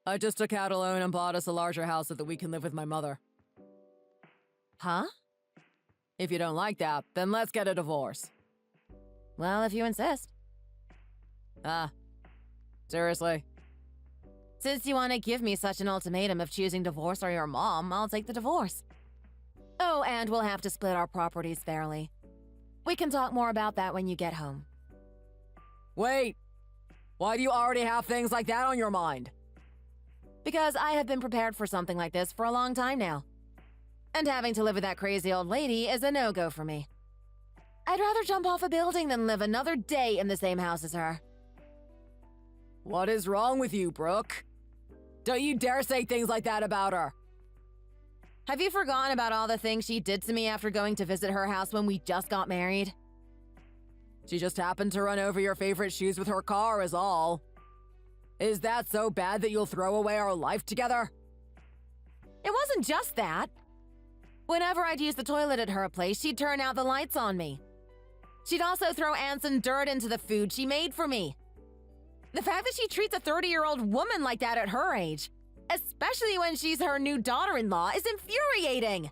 I just took out a loan and bought us a larger house so that we can live with my mother. Huh? If you don't like that, then let's get a divorce. Well, if you insist. Seriously? Since you want to give me such an ultimatum of choosing divorce or your mom, I'll take the divorce. Oh, and we'll have to split our properties fairly. We can talk more about that when you get home. Wait! Why do you already have things like that on your mind? Because I have been prepared for something like this for a long time now. And having to live with that crazy old lady is a no-go for me. I'd rather jump off a building than live another day in the same house as her. What is wrong with you, Brooke? Don't you dare say things like that about her. Have you forgotten about all the things she did to me after going to visit her house when we just got married? She just happened to run over your favorite shoes with her car is all. Is that so bad that you'll throw away our life together? It wasn't just that. Whenever I'd use the toilet at her place, she'd turn out the lights on me. She'd also throw ants and dirt into the food she made for me. The fact that she treats a 30-year-old woman like that at her age, especially when she's her new daughter-in-law, is infuriating.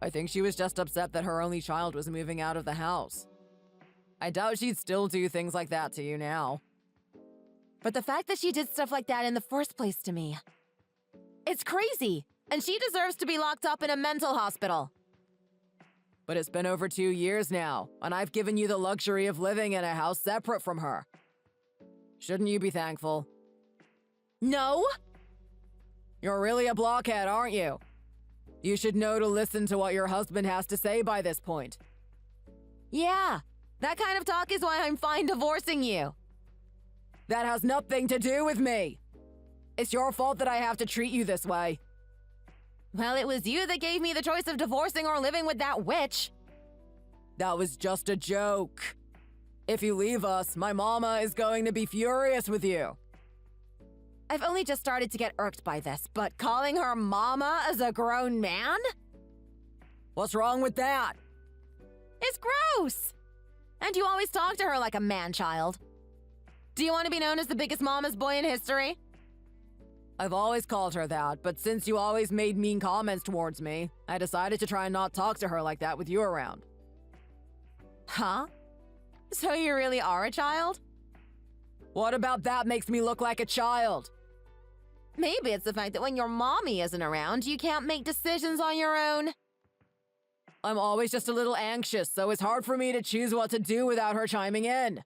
I think she was just upset that her only child was moving out of the house. I doubt she'd still do things like that to you now. But the fact that she did stuff like that in the first place to me, it's crazy, and she deserves to be locked up in a mental hospital. But it's been over 2 years now, and I've given you the luxury of living in a house separate from her. Shouldn't you be thankful? No! You're really a blockhead, aren't you? You should know to listen to what your husband has to say by this point. Yeah, that kind of talk is why I'm fine divorcing you. That has nothing to do with me. It's your fault that I have to treat you this way. Well, it was you that gave me the choice of divorcing or living with that witch. That was just a joke. If you leave us, my mama is going to be furious with you. I've only just started to get irked by this, but calling her mama as a grown man? What's wrong with that? It's gross! And you always talk to her like a man-child. Do you want to be known as the biggest mama's boy in history? I've always called her that, but since you always made mean comments towards me, I decided to try and not talk to her like that with you around. Huh? So you really are a child? What about that makes me look like a child? Maybe it's the fact that when your mommy isn't around, you can't make decisions on your own. I'm always just a little anxious, so it's hard for me to choose what to do without her chiming in.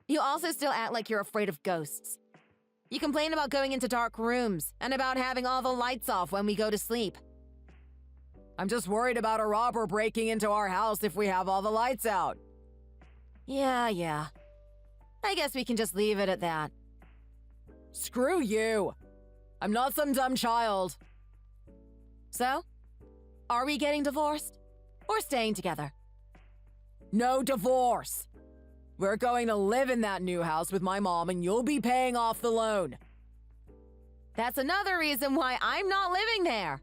You also still act like you're afraid of ghosts. You complain about going into dark rooms and about having all the lights off when we go to sleep. I'm just worried about a robber breaking into our house if we have all the lights out. Yeah. I guess we can just leave it at that. Screw you! I'm not some dumb child. So? Are we getting divorced? Or staying together? No divorce! We're going to live in that new house with my mom and you'll be paying off the loan. That's another reason why I'm not living there.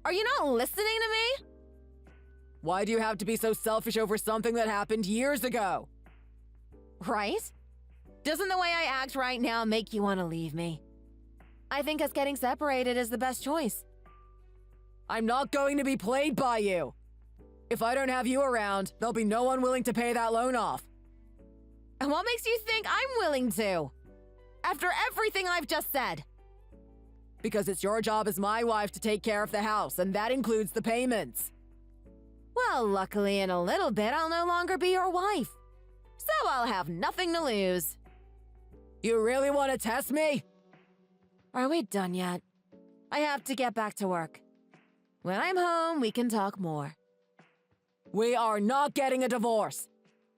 Are you not listening to me? Why do you have to be so selfish over something that happened years ago? Right? Doesn't the way I act right now make you want to leave me? I think us getting separated is the best choice. I'm not going to be played by you. If I don't have you around, there'll be no one willing to pay that loan off. And what makes you think I'm willing to? After everything I've just said. Because it's your job as my wife to take care of the house, and that includes the payments. Well, luckily in a little bit I'll no longer be your wife. So I'll have nothing to lose. You really want to test me? Are we done yet? I have to get back to work. When I'm home, we can talk more. We are not getting a divorce.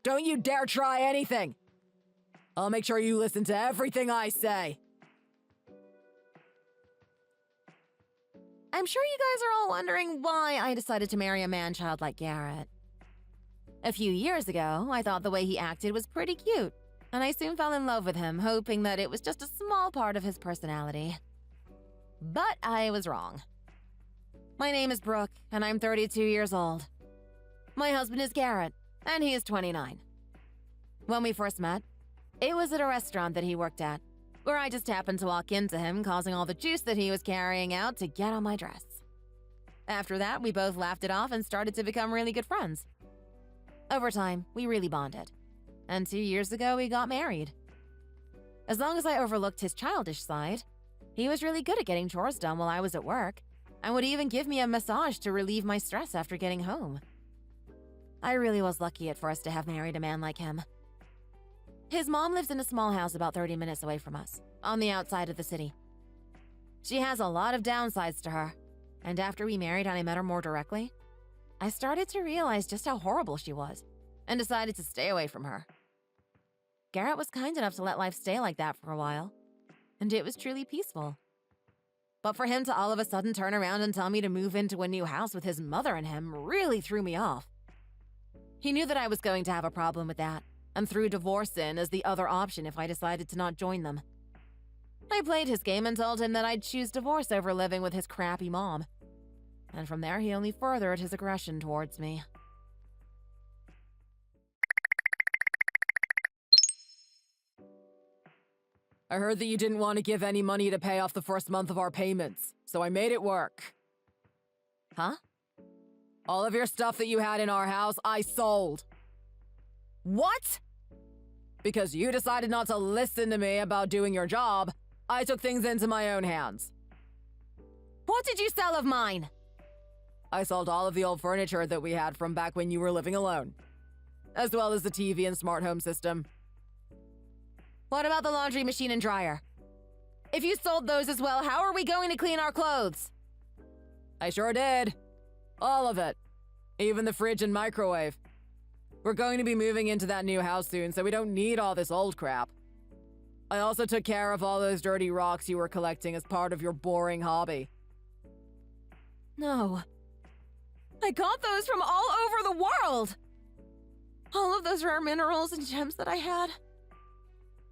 Don't you dare try anything. I'll make sure you listen to everything I say. I'm sure you guys are all wondering why I decided to marry a man-child like Garrett. A few years ago, I thought the way he acted was pretty cute, and I soon fell in love with him, hoping that it was just a small part of his personality. But I was wrong. My name is Brooke, and I'm 32 years old. My husband is Garrett, and he is 29. When we first met, it was at a restaurant that he worked at, where I just happened to walk into him, causing all the juice that he was carrying out to get on my dress. After that, we both laughed it off and started to become really good friends. Over time, we really bonded. And 2 years ago, we got married. As long as I overlooked his childish side, he was really good at getting chores done while I was at work, and would even give me a massage to relieve my stress after getting home. I really was lucky at first to have married a man like him. His mom lives in a small house about 30 minutes away from us, on the outside of the city. She has a lot of downsides to her, and after we married and I met her more directly, I started to realize just how horrible she was, and decided to stay away from her. Garrett was kind enough to let life stay like that for a while, and it was truly peaceful. But for him to all of a sudden turn around and tell me to move into a new house with his mother and him really threw me off. He knew that I was going to have a problem with that, and threw divorce in as the other option if I decided to not join them. I played his game and told him that I'd choose divorce over living with his crappy mom. And from there, he only furthered his aggression towards me. I heard that you didn't want to give any money to pay off the first month of our payments, so I made it work. Huh? All of your stuff that you had in our house, I sold. What? Because you decided not to listen to me about doing your job, I took things into my own hands. What did you sell of mine? I sold all of the old furniture that we had from back when you were living alone, as well as the TV and smart home system. What about the laundry machine and dryer? If you sold those as well, how are we going to clean our clothes? I sure did. All of it. Even the fridge and microwave. We're going to be moving into that new house soon, so we don't need all this old crap. I also took care of all those dirty rocks you were collecting as part of your boring hobby. No. I got those from all over the world! All of those rare minerals and gems that I had.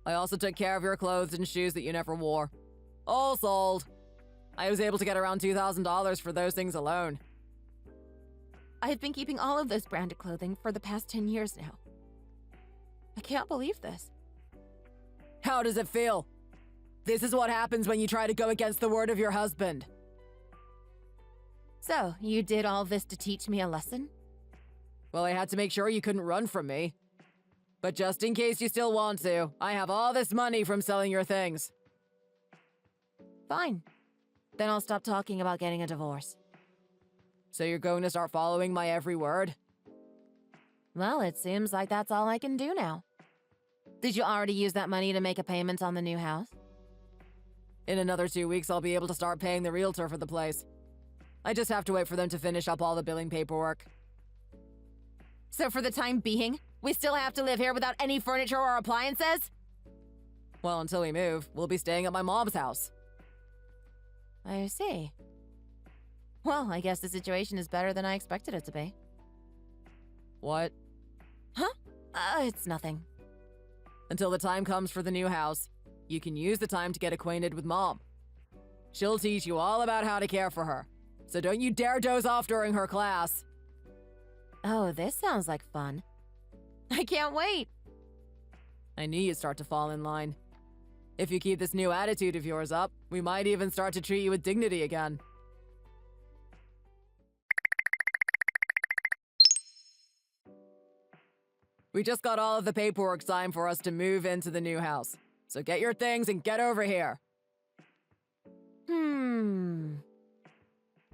I also took care of your clothes and shoes that you never wore. All sold. I was able to get around $2,000 for those things alone. I've been keeping all of those branded clothing for the past 10 years now. I can't believe this. How does it feel? This is what happens when you try to go against the word of your husband. So, you did all this to teach me a lesson? Well, I had to make sure you couldn't run from me. But just in case you still want to, I have all this money from selling your things. Fine. Then I'll stop talking about getting a divorce. So you're going to start following my every word? Well, it seems like that's all I can do now. Did you already use that money to make a payment on the new house? In another 2 weeks, I'll be able to start paying the realtor for the place. I just have to wait for them to finish up all the billing paperwork. So for the time being, we still have to live here without any furniture or appliances? Well, until we move, we'll be staying at my mom's house. I see. Well, I guess the situation is better than I expected it to be. What? Huh? It's nothing. Until the time comes for the new house, you can use the time to get acquainted with Mom. She'll teach you all about how to care for her, so don't you dare doze off during her class. Oh, this sounds like fun. I can't wait. I knew you'd start to fall in line. If you keep this new attitude of yours up, we might even start to treat you with dignity again. We just got all of the paperwork signed for us to move into the new house. So get your things and get over here.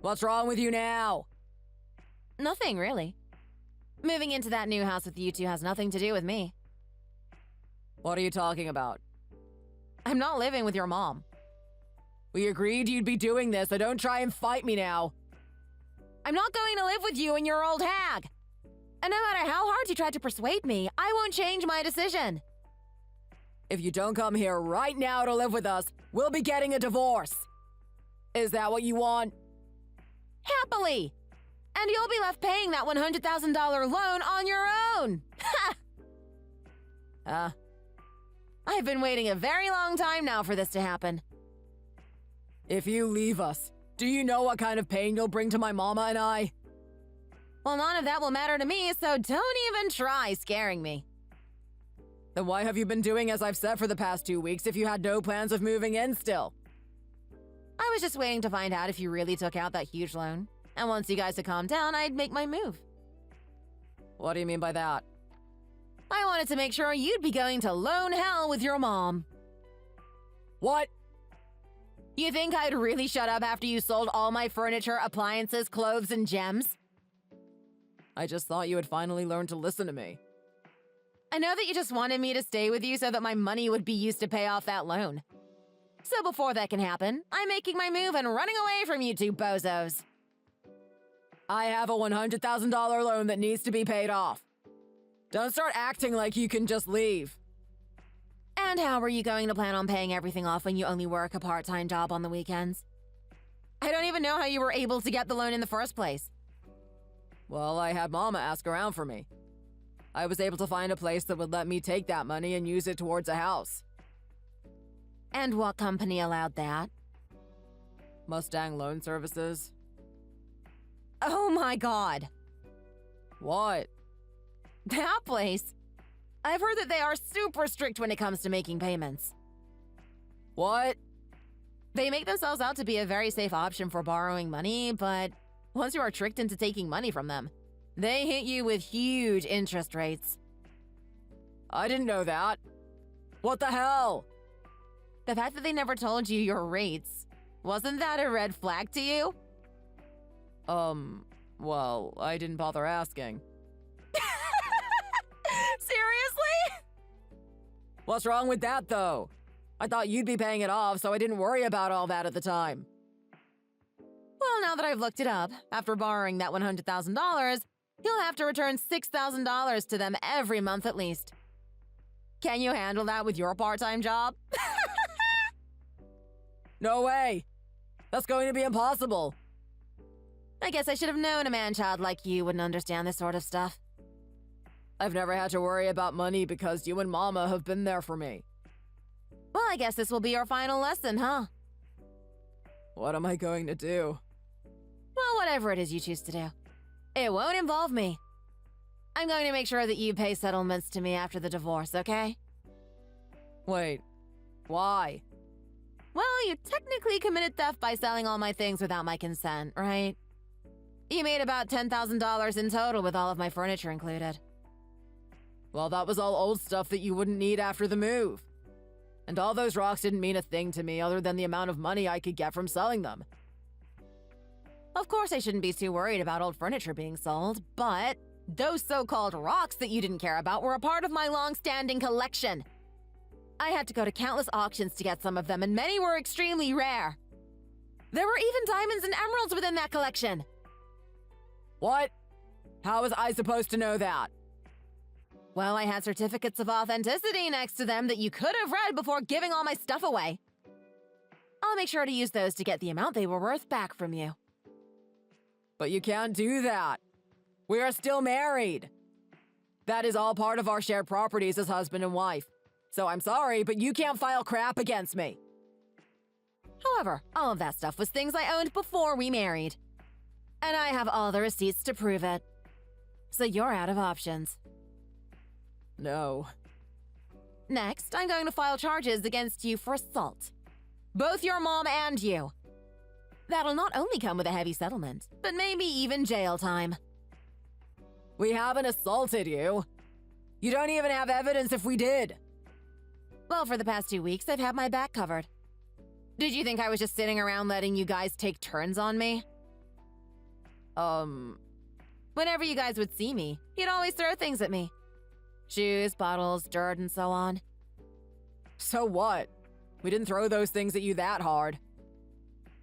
What's wrong with you now? Nothing, really. Moving into that new house with you two has nothing to do with me. What are you talking about? I'm not living with your mom. We agreed you'd be doing this, so don't try and fight me now. I'm not going to live with you and your old hag. And no matter how hard you tried to persuade me, I won't change my decision. If you don't come here right now to live with us, we'll be getting a divorce. Is that what you want? Happily. And you'll be left paying that $100,000 loan on your own. Ha! I've been waiting a very long time now for this to happen. If you leave us, do you know what kind of pain you'll bring to my mama and I? Well, none of that will matter to me, so don't even try scaring me. Then why have you been doing as I've said for the past 2 weeks if you had no plans of moving in still? I was just waiting to find out if you really took out that huge loan. And once you guys had calmed down, I'd make my move. What do you mean by that? I wanted to make sure you'd be going to loan hell with your mom. What? You think I'd really shut up after you sold all my furniture, appliances, clothes, and gems? I just thought you had finally learned to listen to me. I know that you just wanted me to stay with you so that my money would be used to pay off that loan. So before that can happen, I'm making my move and running away from you two bozos. I have a $100,000 loan that needs to be paid off. Don't start acting like you can just leave. And how are you going to plan on paying everything off when you only work a part-time job on the weekends? I don't even know how you were able to get the loan in the first place. Well, I had Mama ask around for me. I was able to find a place that would let me take that money and use it towards a house. And what company allowed that? Mustang Loan Services. Oh my god. What? That place? I've heard that they are super strict when it comes to making payments. What? They make themselves out to be a very safe option for borrowing money, but once you are tricked into taking money from them, they hit you with huge interest rates. I didn't know that. What the hell? The fact that they never told you your rates, wasn't that a red flag to you? Well, I didn't bother asking. Seriously? What's wrong with that, though? I thought you'd be paying it off, so I didn't worry about all that at the time. Well, now that I've looked it up, after borrowing that $100,000, you'll have to return $6,000 to them every month at least. Can you handle that with your part-time job? No way! That's going to be impossible. I guess I should have known a man-child like you wouldn't understand this sort of stuff. I've never had to worry about money because you and Mama have been there for me. Well, I guess this will be your final lesson, huh? What am I going to do? Well, whatever it is you choose to do. It won't involve me. I'm going to make sure that you pay settlements to me after the divorce, okay? Wait, why? Well, you technically committed theft by selling all my things without my consent, right? You made about $10,000 in total with all of my furniture included. Well, that was all old stuff that you wouldn't need after the move. And all those rocks didn't mean a thing to me other than the amount of money I could get from selling them. Of course I shouldn't be too worried about old furniture being sold, but those so-called rocks that you didn't care about were a part of my long-standing collection. I had to go to countless auctions to get some of them, and many were extremely rare. There were even diamonds and emeralds within that collection. What? How was I supposed to know that? Well, I had certificates of authenticity next to them that you could have read before giving all my stuff away. I'll make sure to use those to get the amount they were worth back from you. But you can't do that. We are still married. That is all part of our shared properties as husband and wife. So I'm sorry, but you can't file crap against me. However, all of that stuff was things I owned before we married. And I have all the receipts to prove it. So you're out of options. No. Next, I'm going to file charges against you for assault. Both your mom and you. That'll not only come with a heavy settlement, but maybe even jail time. We haven't assaulted you. You don't even have evidence if we did. Well, for the past 2 weeks, I've had my back covered. Did you think I was just sitting around letting you guys take turns on me? Whenever you guys would see me, you'd always throw things at me. Shoes, bottles, dirt, and so on. So what? We didn't throw those things at you that hard.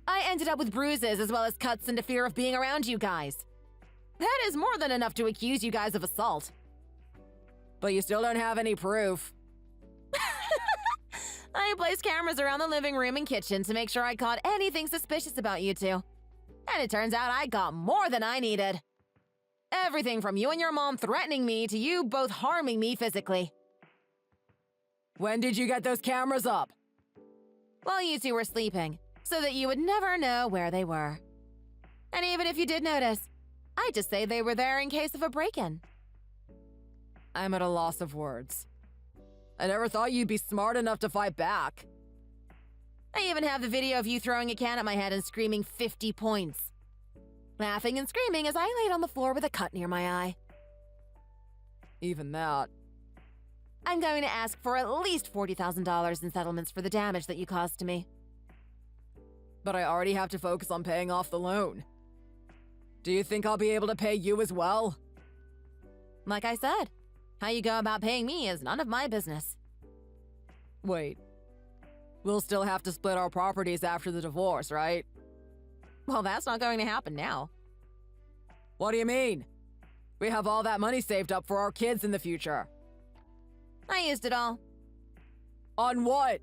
I ended up with bruises as well as cuts and a fear of being around you guys. That is more than enough to accuse you guys of assault. But you still don't have any proof. I placed cameras around the living room and kitchen to make sure I caught anything suspicious about you two. And it turns out I got more than I needed. Everything from you and your mom threatening me to you both harming me physically. When did you get those cameras up? While you two were sleeping, so that you would never know where they were. And even if you did notice, I'd just say they were there in case of a break-in. I'm at a loss of words. I never thought you'd be smart enough to fight back. I even have the video of you throwing a can at my head and screaming 50 points. Laughing and screaming as I laid on the floor with a cut near my eye. Even that. I'm going to ask for at least $40,000 in settlements for the damage that you caused to me. But I already have to focus on paying off the loan. Do you think I'll be able to pay you as well? Like I said, how you go about paying me is none of my business. Wait. We'll still have to split our properties after the divorce, right? Well, that's not going to happen now. What do you mean? We have all that money saved up for our kids in the future. I used it all. On what?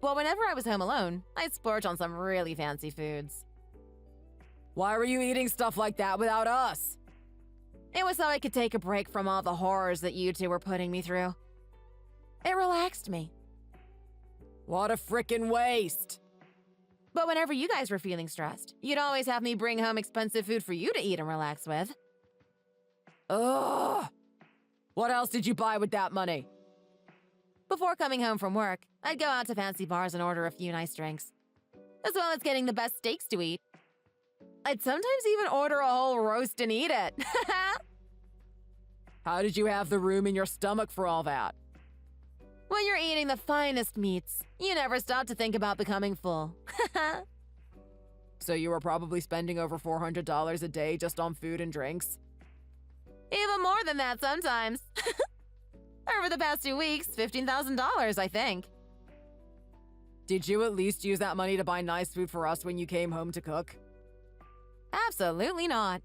Well, whenever I was home alone, I'd splurge on some really fancy foods. Why were you eating stuff like that without us? It was so I could take a break from all the horrors that you two were putting me through. It relaxed me. What a frickin' waste! But whenever you guys were feeling stressed, you'd always have me bring home expensive food for you to eat and relax with. Ugh! What else did you buy with that money? Before coming home from work, I'd go out to fancy bars and order a few nice drinks, as well as getting the best steaks to eat. I'd sometimes even order a whole roast and eat it. How did you have the room in your stomach for all that? When you're eating the finest meats, you never stop to think about becoming full. So you were probably spending over $400 a day just on food and drinks? Even more than that sometimes. Over the past 2 weeks, $15,000, I think. Did you at least use that money to buy nice food for us when you came home to cook? Absolutely not.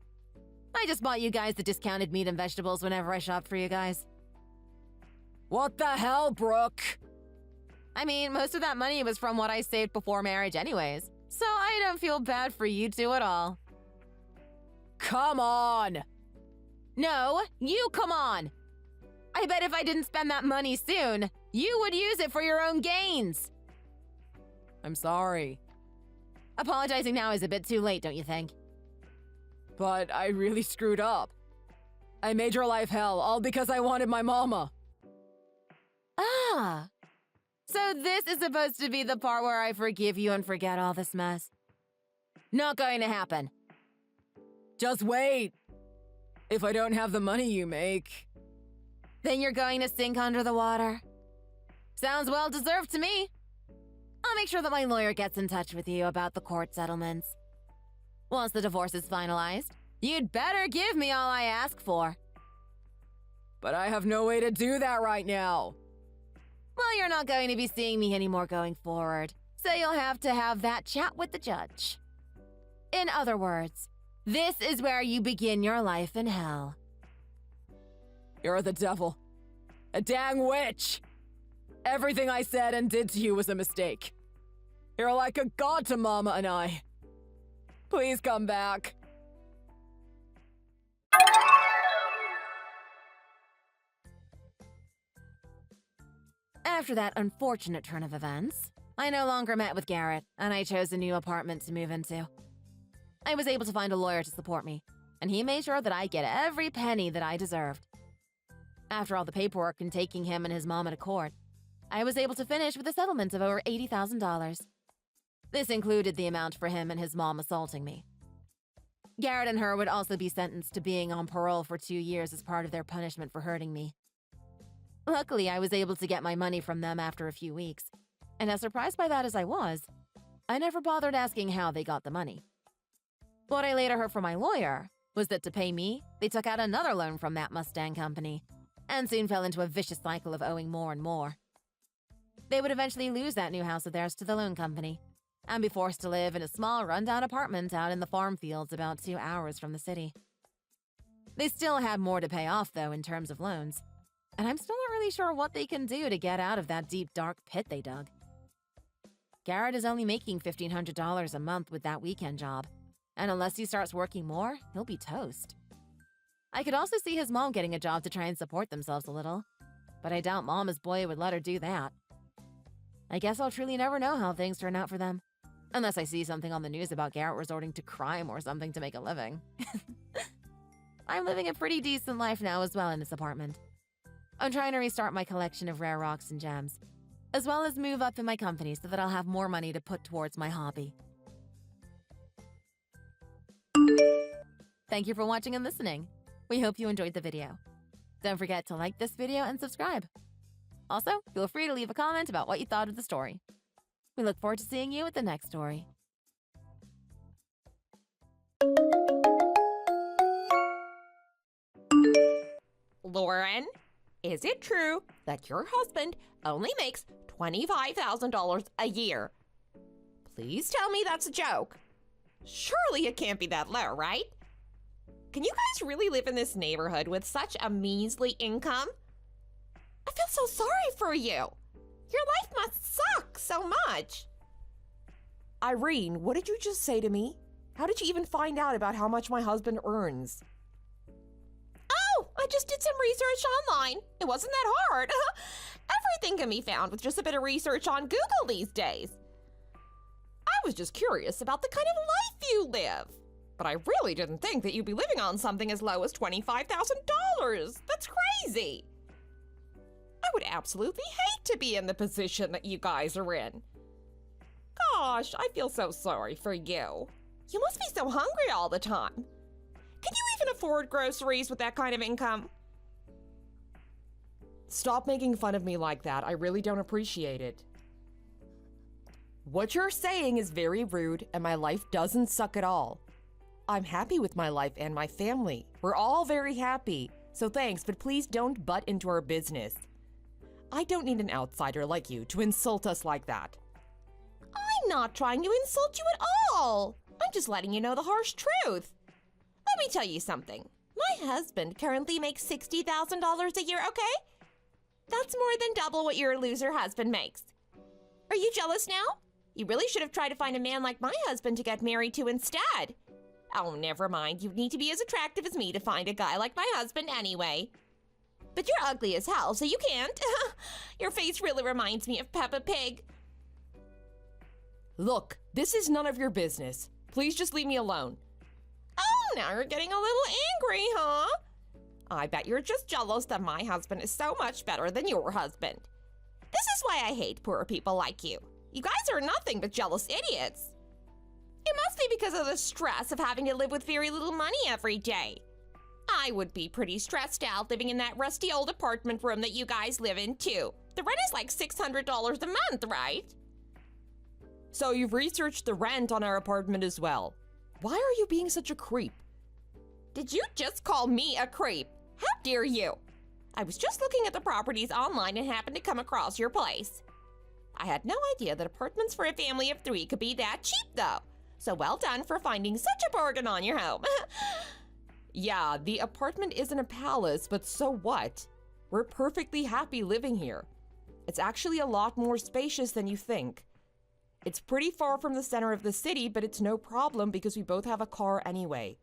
I just bought you guys the discounted meat and vegetables whenever I shop for you guys. What the hell, Brooke? I mean, most of that money was from what I saved before marriage anyways, so I don't feel bad for you two at all. Come on! No, you come on! I bet if I didn't spend that money soon, you would use it for your own gains. I'm sorry. Apologizing now is a bit too late, don't you think? But I really screwed up. I made your life hell, all because I wanted my mama. Ah. So this is supposed to be the part where I forgive you and forget all this mess. Not going to happen. Just wait. If I don't have the money you make... Then you're going to sink under the water. Sounds well deserved to me. I'll make sure that my lawyer gets in touch with you about the court settlements. Once the divorce is finalized, you'd better give me all I ask for. But I have no way to do that right now. Well, you're not going to be seeing me anymore going forward, so you'll have to have that chat with the judge. In other words, this is where you begin your life in hell. You're the devil. A dang witch! Everything I said and did to you was a mistake. You're like a god to Mama and I. Please come back. After that unfortunate turn of events, I no longer met with Garrett, and I chose a new apartment to move into. I was able to find a lawyer to support me, and he made sure that I get every penny that I deserved. After all the paperwork and taking him and his mama to court, I was able to finish with a settlement of over $80,000. This included the amount for him and his mom assaulting me. Garrett and her would also be sentenced to being on parole for 2 years as part of their punishment for hurting me. Luckily, I was able to get my money from them after a few weeks, and as surprised by that as I was, I never bothered asking how they got the money. What I later heard from my lawyer was that to pay me, they took out another loan from that Mustang company, and soon fell into a vicious cycle of owing more and more. They would eventually lose that new house of theirs to the loan company, and be forced to live in a small rundown apartment out in the farm fields about 2 hours from the city. They still had more to pay off, though, in terms of loans, and I'm still not really sure what they can do to get out of that deep, dark pit they dug. Garrett is only making $1,500 a month with that weekend job, and unless he starts working more, he'll be toast. I could also see his mom getting a job to try and support themselves a little, but I doubt Mama's boy would let her do that. I guess I'll truly never know how things turn out for them, unless I see something on the news about Garrett resorting to crime or something to make a living. I'm living a pretty decent life now as well in this apartment. I'm trying to restart my collection of rare rocks and gems, as well as move up in my company so that I'll have more money to put towards my hobby. Thank you for watching and listening. We hope you enjoyed the video. Don't forget to like this video and subscribe. Also, feel free to leave a comment about what you thought of the story. We look forward to seeing you at the next story. Lauren, is it true that your husband only makes $25,000 a year? Please tell me that's a joke. Surely it can't be that low, right? Can you guys really live in this neighborhood with such a measly income? I feel so sorry for you. Your life must suck so much. Irene, what did you just say to me? How did you even find out about how much my husband earns? Oh, I just did some research online. It wasn't that hard. Everything can be found with just a bit of research on Google these days. I was just curious about the kind of life you live. But I really didn't think that you'd be living on something as low as $25,000. That's crazy. I would absolutely hate to be in the position that you guys are in. Gosh, I feel so sorry for you. You must be so hungry all the time. Can you even afford groceries with that kind of income? Stop making fun of me like that. I really don't appreciate it. What you're saying is very rude, and my life doesn't suck at all. I'm happy with my life and my family. We're all very happy. So thanks, but please don't butt into our business. I don't need an outsider like you to insult us like that. I'm not trying to insult you at all. I'm just letting you know the harsh truth. Let me tell you something. My husband currently makes $60,000 a year, okay? That's more than double what your loser husband makes. Are you jealous now? You really should have tried to find a man like my husband to get married to instead. Oh, never mind. You need to be as attractive as me to find a guy like my husband anyway. But you're ugly as hell, so you can't. Your face really reminds me of Peppa Pig. Look, this is none of your business. Please just leave me alone. Oh, now you're getting a little angry, huh? I bet you're just jealous that my husband is so much better than your husband. This is why I hate poor people like you. You guys are nothing but jealous idiots. It must be because of the stress of having to live with very little money every day. I would be pretty stressed out living in that rusty old apartment room that you guys live in, too. The rent is like $600 a month, right? So you've researched the rent on our apartment as well. Why are you being such a creep? Did you just call me a creep? How dare you? I was just looking at the properties online and happened to come across your place. I had no idea that apartments for a family of 3 could be that cheap, though. So well done for finding such a bargain on your home. Yeah, the apartment isn't a palace, but so what? We're perfectly happy living here. It's actually a lot more spacious than you think. It's pretty far from the center of the city, but it's no problem because we both have a car anyway.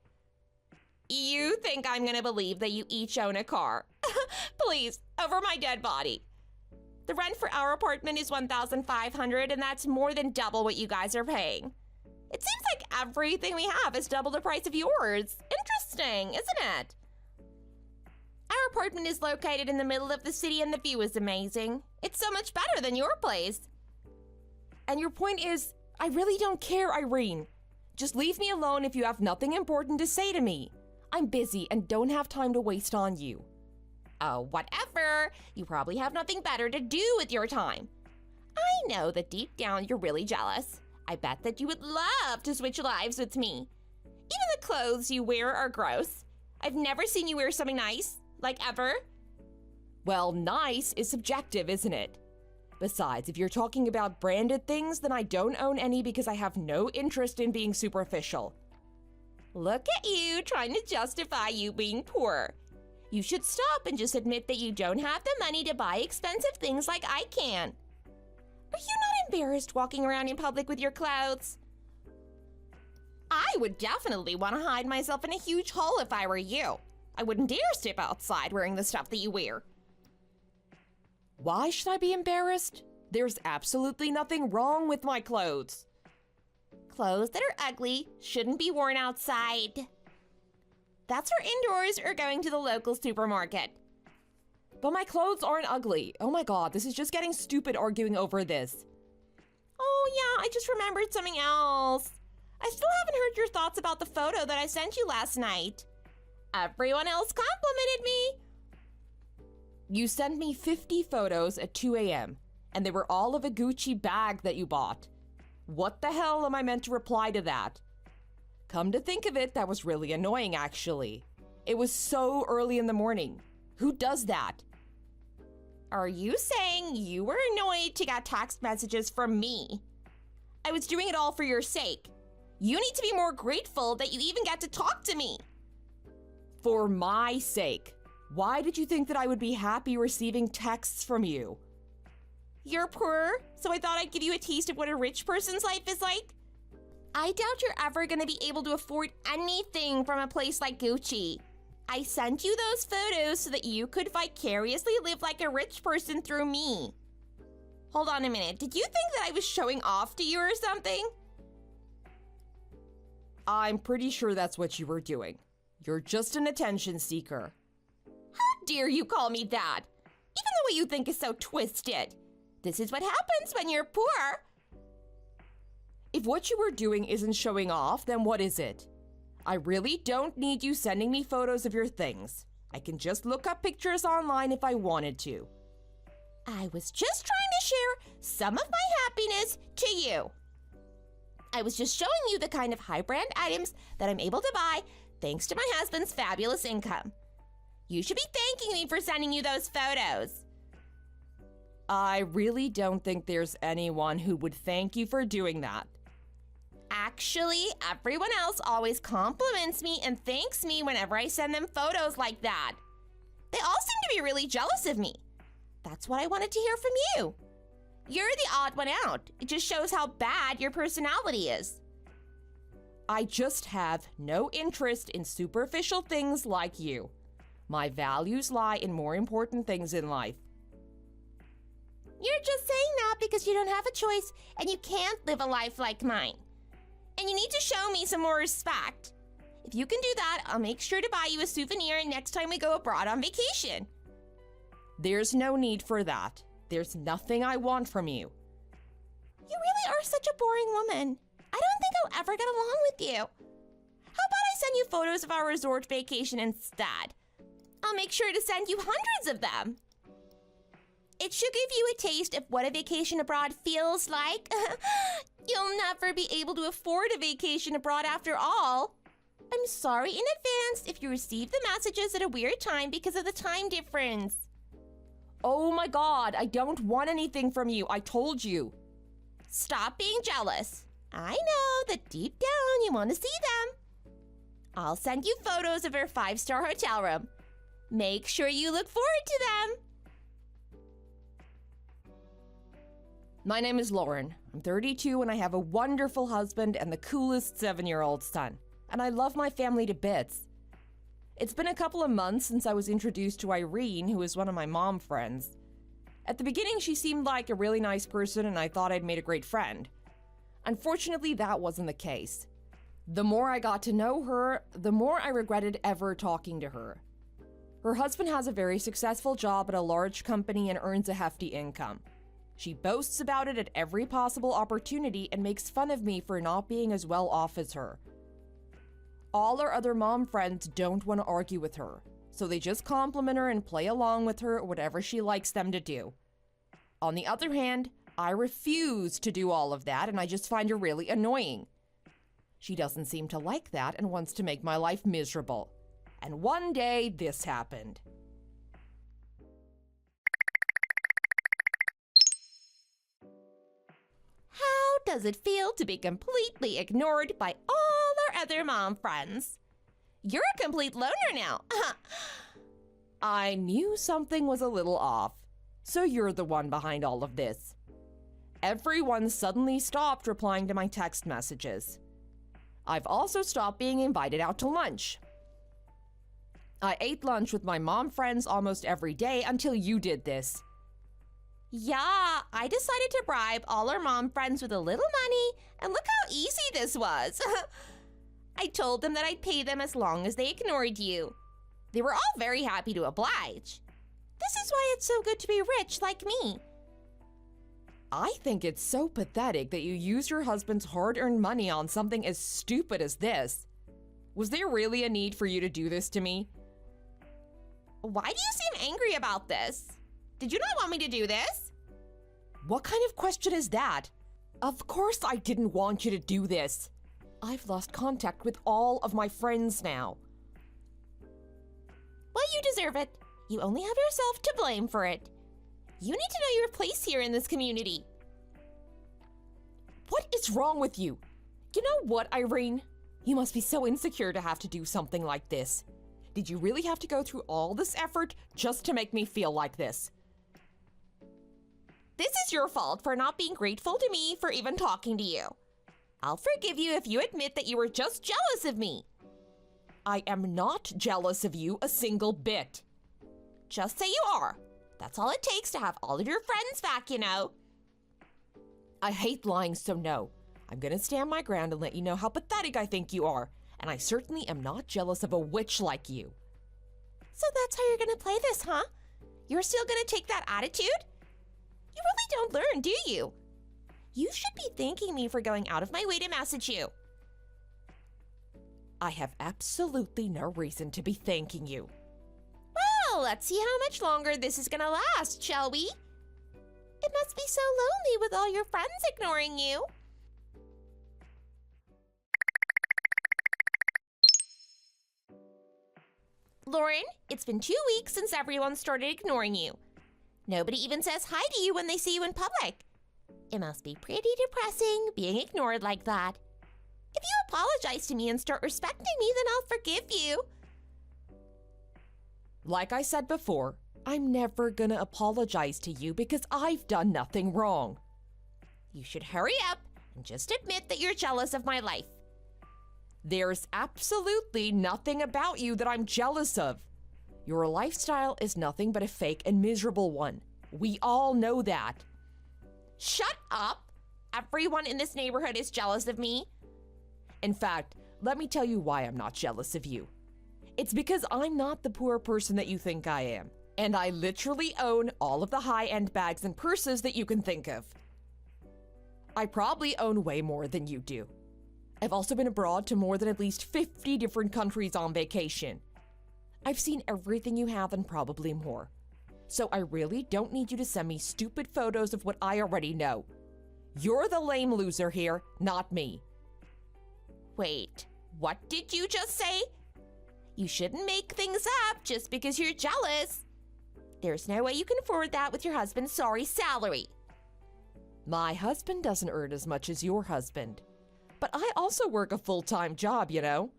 You think I'm gonna believe that you each own a car? Please, over my dead body. The rent for our apartment is $1,500, and that's more than double what you guys are paying. It seems like everything we have is double the price of yours. Interesting, isn't it? Our apartment is located in the middle of the city and the view is amazing. It's so much better than your place. And your point is, I really don't care, Irene. Just leave me alone if you have nothing important to say to me. I'm busy and don't have time to waste on you. Oh, whatever. You probably have nothing better to do with your time. I know that deep down you're really jealous. I bet that you would love to switch lives with me. Even the clothes you wear are gross. I've never seen you wear something nice, like ever. Well, nice is subjective, isn't it? Besides, if you're talking about branded things, then I don't own any because I have no interest in being superficial. Look at you trying to justify you being poor. You should stop and just admit that you don't have the money to buy expensive things like I can. Are you not embarrassed walking around in public with your clothes? I would definitely want to hide myself in a huge hole if I were you. I wouldn't dare step outside wearing the stuff that you wear. Why should I be embarrassed? There's absolutely nothing wrong with my clothes. Clothes that are ugly shouldn't be worn outside. That's for indoors or going to the local supermarket. But my clothes aren't ugly. Oh my god, this is just getting stupid arguing over this. Oh yeah, I just remembered something else. I still haven't heard your thoughts about the photo that I sent you last night. Everyone else complimented me. You sent me 50 photos at 2 a.m. and they were all of a Gucci bag that you bought. What the hell am I meant to reply to that? Come to think of it, that was really annoying actually. It was so early in the morning. Who does that? Are you saying you were annoyed to get text messages from me? I was doing it all for your sake. You need to be more grateful that you even get to talk to me. For my sake. Why did you think that I would be happy receiving texts from you? You're poor, so I thought I'd give you a taste of what a rich person's life is like. I doubt you're ever gonna be able to afford anything from a place like Gucci. I sent you those photos so that you could vicariously live like a rich person through me. Hold on a minute, did you think that I was showing off to you or something? I'm pretty sure that's what you were doing. You're just an attention seeker. How dare you call me that? Even the way you think is so twisted. This is what happens when you're poor. If what you were doing isn't showing off, then what is it? I really don't need you sending me photos of your things. I can just look up pictures online if I wanted to. I was just trying to share some of my happiness to you. I was just showing you the kind of high brand items that I'm able to buy thanks to my husband's fabulous income. You should be thanking me for sending you those photos. I really don't think there's anyone who would thank you for doing that. Actually, everyone else always compliments me and thanks me whenever I send them photos like that. They all seem to be really jealous of me. That's what I wanted to hear from you. You're the odd one out. It just shows how bad your personality is. I just have no interest in superficial things like you. My values lie in more important things in life. You're just saying that because you don't have a choice and you can't live a life like mine. And you need to show me some more respect. If you can do that, I'll make sure to buy you a souvenir next time we go abroad on vacation. There's no need for that. There's nothing I want from you. You really are such a boring woman. I don't think I'll ever get along with you. How about I send you photos of our resort vacation instead? I'll make sure to send you hundreds of them. It should give you a taste of what a vacation abroad feels like. You'll never be able to afford a vacation abroad after all. I'm sorry in advance if you receive the messages at a weird time because of the time difference. Oh my god, I don't want anything from you. I told you. Stop being jealous. I know that deep down you want to see them. I'll send you photos of our 5-star hotel room. Make sure you look forward to them. My name is Lauren. I'm 32 and I have a wonderful husband and the coolest 7-year-old son. And I love my family to bits. It's been a couple of months since I was introduced to Irene, who is one of my mom friends. At the beginning, she seemed like a really nice person and I thought I'd made a great friend. Unfortunately, that wasn't the case. The more I got to know her, the more I regretted ever talking to her. Her husband has a very successful job at a large company and earns a hefty income. She boasts about it at every possible opportunity and makes fun of me for not being as well off as her. All our other mom friends don't want to argue with her, so they just compliment her and play along with her whatever she likes them to do. On the other hand, I refuse to do all of that and I just find her really annoying. She doesn't seem to like that and wants to make my life miserable. And one day, this happened. How does it feel to be completely ignored by all our other mom friends? You're a complete loner now. I knew something was a little off, so you're the one behind all of this. Everyone suddenly stopped replying to my text messages. I've also stopped being invited out to lunch. I ate lunch with my mom friends almost every day until you did this. Yeah, I decided to bribe all our mom friends with a little money, and look how easy this was. I told them that I'd pay them as long as they ignored you. They were all very happy to oblige. This is why it's so good to be rich like me. I think it's so pathetic that you use your husband's hard-earned money on something as stupid as this. Was there really a need for you to do this to me? Why do you seem angry about this? Did you not want me to do this? What kind of question is that? Of course I didn't want you to do this. I've lost contact with all of my friends now. Well, you deserve it. You only have yourself to blame for it. You need to know your place here in this community. What is wrong with you? You know what, Irene? You must be so insecure to have to do something like this. Did you really have to go through all this effort just to make me feel like this? This is your fault for not being grateful to me for even talking to you. I'll forgive you if you admit that you were just jealous of me. I am not jealous of you a single bit. Just say you are. That's all it takes to have all of your friends back, you know. I hate lying, so no. I'm gonna stand my ground and let you know how pathetic I think you are. And I certainly am not jealous of a witch like you. So that's how you're gonna play this, huh? You're still gonna take that attitude? You really don't learn, do you? You should be thanking me for going out of my way to message you. I have absolutely no reason to be thanking you. Well, let's see how much longer this is gonna last, shall we? It must be so lonely with all your friends ignoring you. Lauren, it's been 2 weeks since everyone started ignoring you. Nobody even says hi to you when they see you in public. It must be pretty depressing being ignored like that. If you apologize to me and start respecting me, then I'll forgive you. Like I said before, I'm never gonna apologize to you because I've done nothing wrong. You should hurry up and just admit that you're jealous of my life. There's absolutely nothing about you that I'm jealous of. Your lifestyle is nothing but a fake and miserable one. We all know that. Shut up! Everyone in this neighborhood is jealous of me. In fact, let me tell you why I'm not jealous of you. It's because I'm not the poor person that you think I am. And I literally own all of the high-end bags and purses that you can think of. I probably own way more than you do. I've also been abroad to more than at least 50 different countries on vacation. I've seen everything you have and probably more. So I really don't need you to send me stupid photos of what I already know. You're the lame loser here, not me. Wait, what did you just say? You shouldn't make things up just because you're jealous. There's no way you can afford that with your husband's sorry salary. My husband doesn't earn as much as your husband. But I also work a full-time job, you know.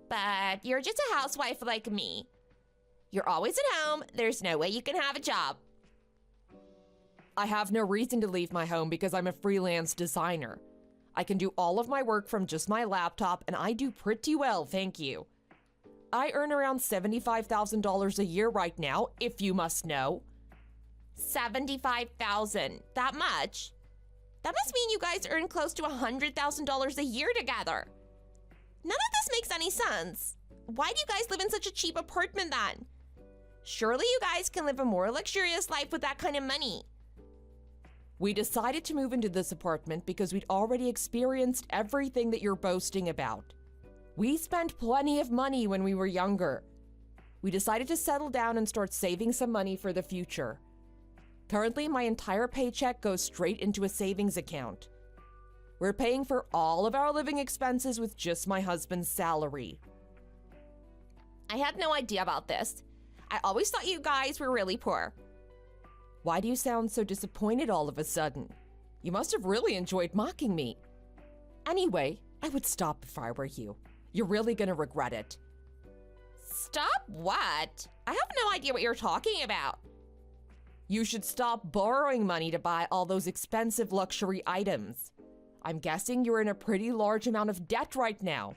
But you're just a housewife like me. You're always at home. There's no way you can have a job. I have no reason to leave my home because I'm a freelance designer. I can do all of my work from just my laptop, and I do pretty well, thank you. I earn around $75,000 a year right now, if you must know. $75,000? That much? That must mean you guys earn close to $100,000 a year together. None of this makes any sense. Why do you guys live in such a cheap apartment then? Surely you guys can live a more luxurious life with that kind of money. We decided to move into this apartment because we'd already experienced everything that you're boasting about. We spent plenty of money when we were younger. We decided to settle down and start saving some money for the future. Currently, my entire paycheck goes straight into a savings account. We're paying for all of our living expenses with just my husband's salary. I had no idea about this. I always thought you guys were really poor. Why do you sound so disappointed all of a sudden? You must have really enjoyed mocking me. Anyway, I would stop if I were you. You're really gonna regret it. Stop what? I have no idea what you're talking about. You should stop borrowing money to buy all those expensive luxury items. I'm guessing you're in a pretty large amount of debt right now.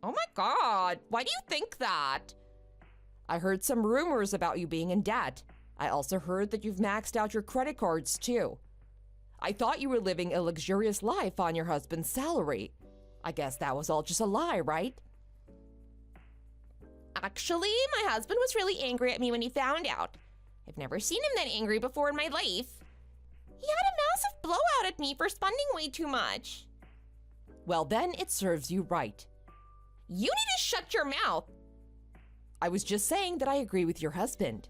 Oh my God, why do you think that? I heard some rumors about you being in debt. I also heard that you've maxed out your credit cards too. I thought you were living a luxurious life on your husband's salary. I guess that was all just a lie, right? Actually, my husband was really angry at me when he found out. I've never seen him that angry before in my life. He had a massive blowout at me for spending way too much. Well, then it serves you right. You need to shut your mouth. I was just saying that I agree with your husband.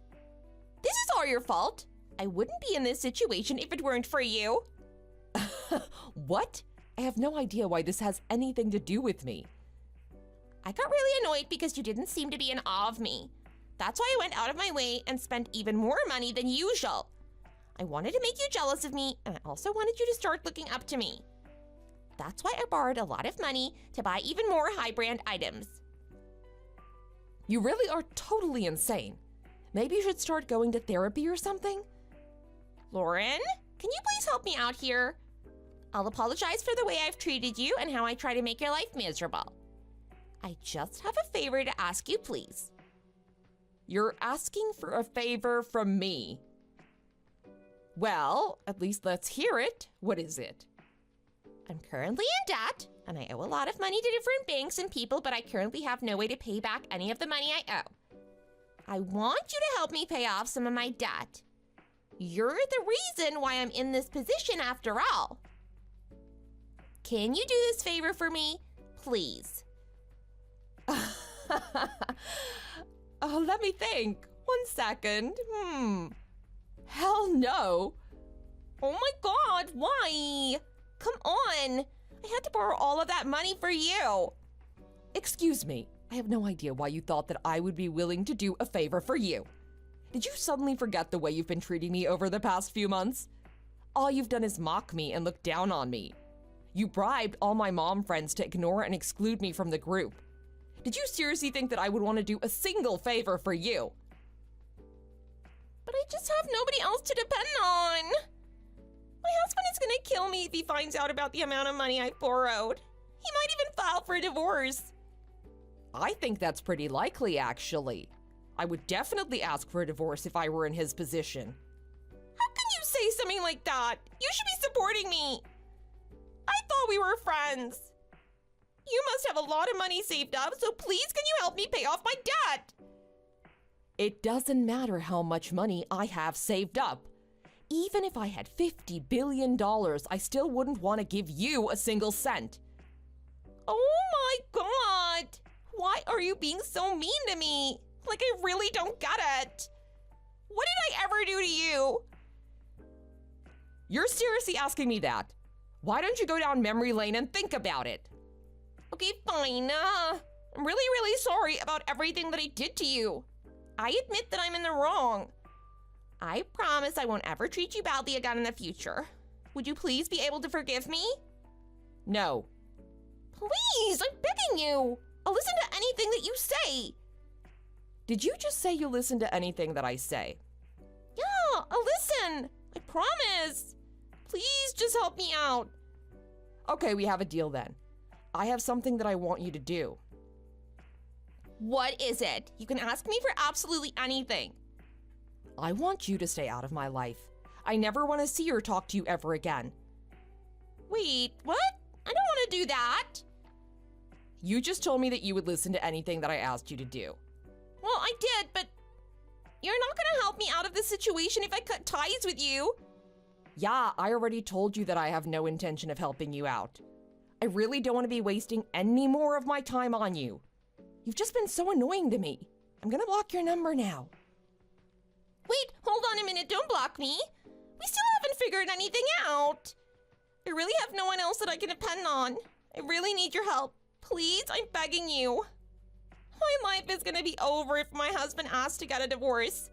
This is all your fault. I wouldn't be in this situation if it weren't for you. What? I have no idea why this has anything to do with me. I got really annoyed because you didn't seem to be in awe of me. That's why I went out of my way and spent even more money than usual. I wanted to make you jealous of me, and I also wanted you to start looking up to me. That's why I borrowed a lot of money to buy even more high-brand items. You really are totally insane. Maybe you should start going to therapy or something? Lauren, can you please help me out here? I'll apologize for the way I've treated you and how I try to make your life miserable. I just have a favor to ask you, please. You're asking for a favor from me. Well, at least let's hear it. What is it? I'm currently in debt, and I owe a lot of money to different banks and people, but I currently have no way to pay back any of the money I owe. I want you to help me pay off some of my debt. You're the reason why I'm in this position after all. Can you do this favor for me, please? Oh, let me think. 1 second. Hell no. Oh my God, why? Come on. I had to borrow all of that money for you. Excuse me. I have no idea why you thought that I would be willing to do a favor for you. Did you suddenly forget the way you've been treating me over the past few months? All you've done is mock me and look down on me. You bribed all my mom friends to ignore and exclude me from the group. Did you seriously think that I would want to do a single favor for you? But I just have nobody else to depend on. My husband is gonna kill me if he finds out about the amount of money I borrowed. He might even file for a divorce. I think that's pretty likely, actually. I would definitely ask for a divorce if I were in his position. How can you say something like that? You should be supporting me. I thought we were friends. You must have a lot of money saved up, so please can you help me pay off my debt? It doesn't matter how much money I have saved up. Even if I had $50 billion, I still wouldn't want to give you a single cent. Oh my God! Why are you being so mean to me? Like I really don't get it. What did I ever do to you? You're seriously asking me that? Why don't you go down memory lane and think about it? Okay, fine. I'm really sorry about everything that I did to you. I admit that I'm in the wrong. I promise I won't ever treat you badly again in the future. Would you please be able to forgive me? No. Please, I'm begging you. I'll listen to anything that you say. Did you just say you'll listen to anything that I say? Yeah, I'll listen. I promise. Please just help me out. Okay, we have a deal then. I have something that I want you to do. What is it? You can ask me for absolutely anything. I want you to stay out of my life. I never want to see or talk to you ever again. Wait, what? I don't want to do that. You just told me that you would listen to anything that I asked you to do. Well, I did, but you're not going to help me out of this situation if I cut ties with you. Yeah, I already told you that I have no intention of helping you out. I really don't want to be wasting any more of my time on you. You've just been so annoying to me. I'm gonna block your number now. Wait, hold on a minute, don't block me. We still haven't figured anything out. I really have no one else that I can depend on. I really need your help. Please, I'm begging you. My life is gonna be over if my husband asks to get a divorce.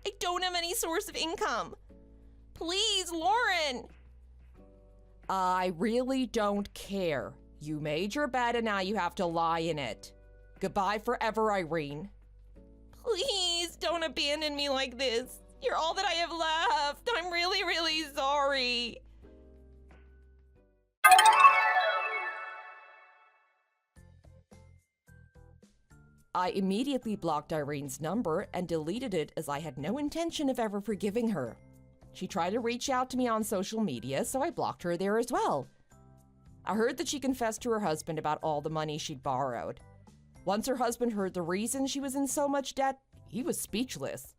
I don't have any source of income. Please, Lauren. I really don't care. You made your bed and now you have to lie in it. Goodbye forever, Irene. Please don't abandon me like this. You're all that I have left. I'm really sorry. I immediately blocked Irene's number and deleted it as I had no intention of ever forgiving her. She tried to reach out to me on social media, so I blocked her there as well. I heard that she confessed to her husband about all the money she'd borrowed. Once her husband heard the reason she was in so much debt, he was speechless.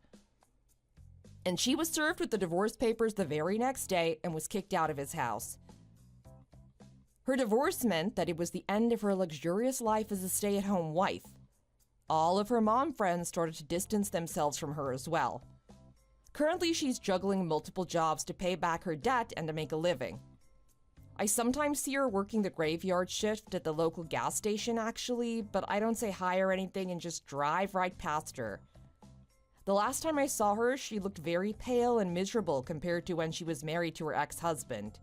And she was served with the divorce papers the very next day and was kicked out of his house. Her divorce meant that it was the end of her luxurious life as a stay-at-home wife. All of her mom friends started to distance themselves from her as well. Currently, she's juggling multiple jobs to pay back her debt and to make a living. I sometimes see her working the graveyard shift at the local gas station, actually, but I don't say hi or anything and just drive right past her. The last time I saw her, she looked very pale and miserable compared to when she was married to her ex-husband.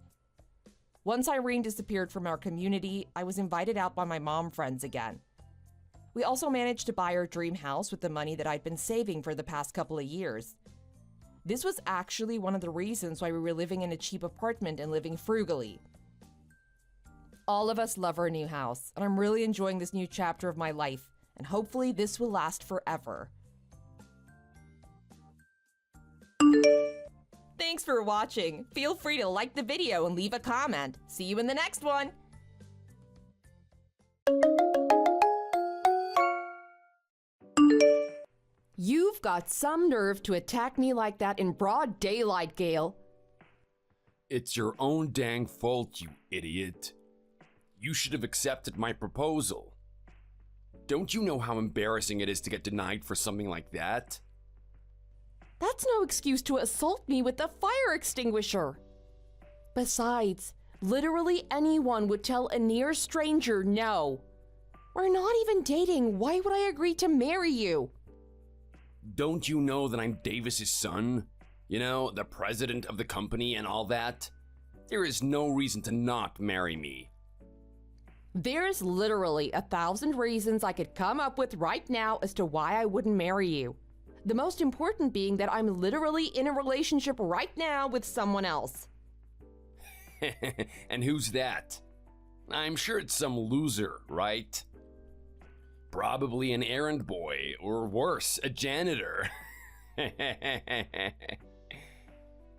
Once Irene disappeared from our community, I was invited out by my mom friends again. We also managed to buy our dream house with the money that I'd been saving for the past couple of years. This was actually one of the reasons why we were living in a cheap apartment and living frugally. All of us love our new house, and I'm really enjoying this new chapter of my life, and hopefully this will last forever. Thanks for watching. Feel free to like the video and leave a comment. See you in the next one. You've got some nerve to attack me like that in broad daylight, Gale. It's your own dang fault, you idiot. You should have accepted my proposal. Don't you know how embarrassing it is to get denied for something like that? That's no excuse to assault me with a fire extinguisher. Besides, literally anyone would tell a near stranger no. We're not even dating. Why would I agree to marry you? Don't you know that I'm Davis's son? You know, the president of the company and all that? There is no reason to not marry me. There's literally 1,000 reasons I could come up with right now as to why I wouldn't marry you. The most important being that I'm literally in a relationship right now with someone else. And who's that? I'm sure it's some loser, right? Probably an errand boy, or worse, a janitor.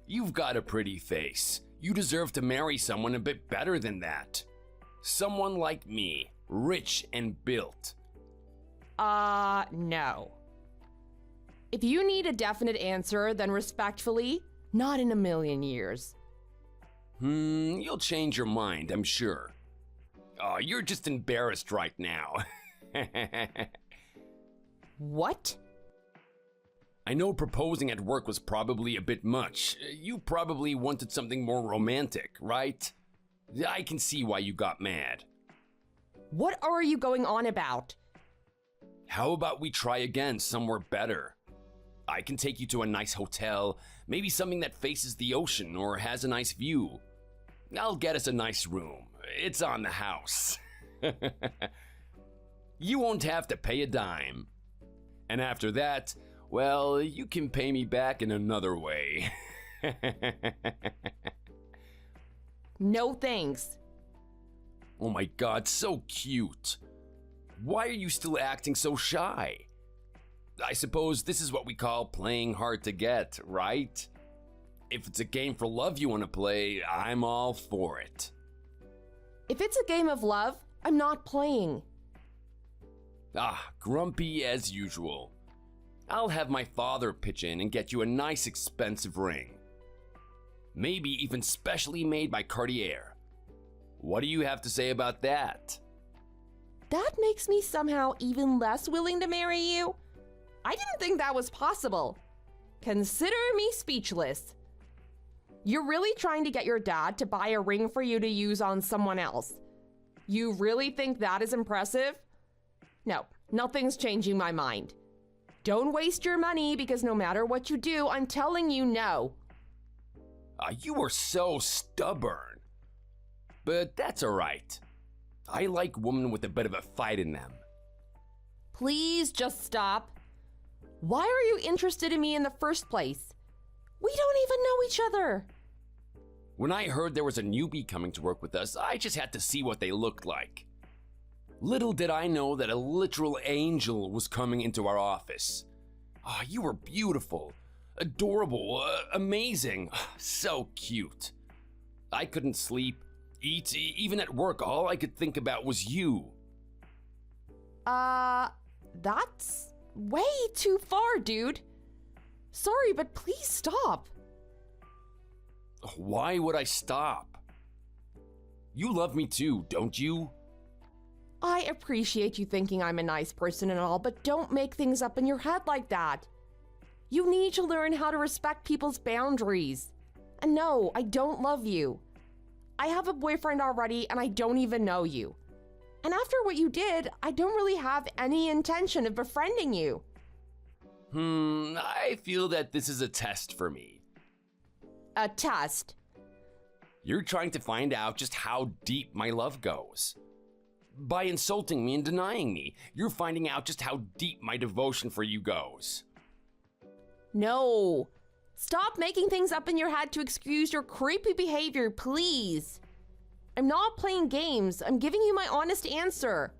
You've got a pretty face. You deserve to marry someone a bit better than that. Someone like me, rich and built. No. If you need a definite answer, then respectfully, not in a million years. You'll change your mind, I'm sure. Oh, you're just embarrassed right now. What? I know proposing at work was probably a bit much. You probably wanted something more romantic, right? I can see why you got mad. What are you going on about? How about we try again somewhere better? I can take you to a nice hotel, maybe something that faces the ocean or has a nice view. I'll get us a nice room. It's on the house. You won't have to pay a dime. And after that, well, you can pay me back in another way. No thanks. Oh my god, so cute. Why are you still acting so shy? I suppose this is what we call playing hard to get, right? If it's a game for love you want to play, I'm all for it. If it's a game of love, I'm not playing. Grumpy as usual. I'll have my father pitch in and get you a nice expensive ring. Maybe even specially made by Cartier. What do you have to say about that? That makes me somehow even less willing to marry you. I didn't think that was possible. Consider me speechless. You're really trying to get your dad to buy a ring for you to use on someone else. You really think that is impressive? No, nothing's changing my mind. Don't waste your money because no matter what you do, I'm telling you no. You are so stubborn. But that's alright. I like women with a bit of a fight in them. Please just stop. Why are you interested in me in the first place? We don't even know each other. When I heard there was a newbie coming to work with us, I just had to see what they looked like. Little did I know that a literal angel was coming into our office. You were beautiful, adorable, amazing, so cute. I couldn't sleep, eat, even at work. All I could think about was you. That's way too far, dude. Sorry, but please stop. Why would I stop? You love me too, don't you? I appreciate you thinking I'm a nice person and all, but don't make things up in your head like that. You need to learn how to respect people's boundaries. And no, I don't love you. I have a boyfriend already and I don't even know you. And after what you did, I don't really have any intention of befriending you. I feel that this is a test for me. A test? You're trying to find out just how deep my love goes. By insulting me and denying me, you're finding out just how deep my devotion for you goes. No. Stop making things up in your head to excuse your creepy behavior, please. I'm not playing games. I'm giving you my honest answer.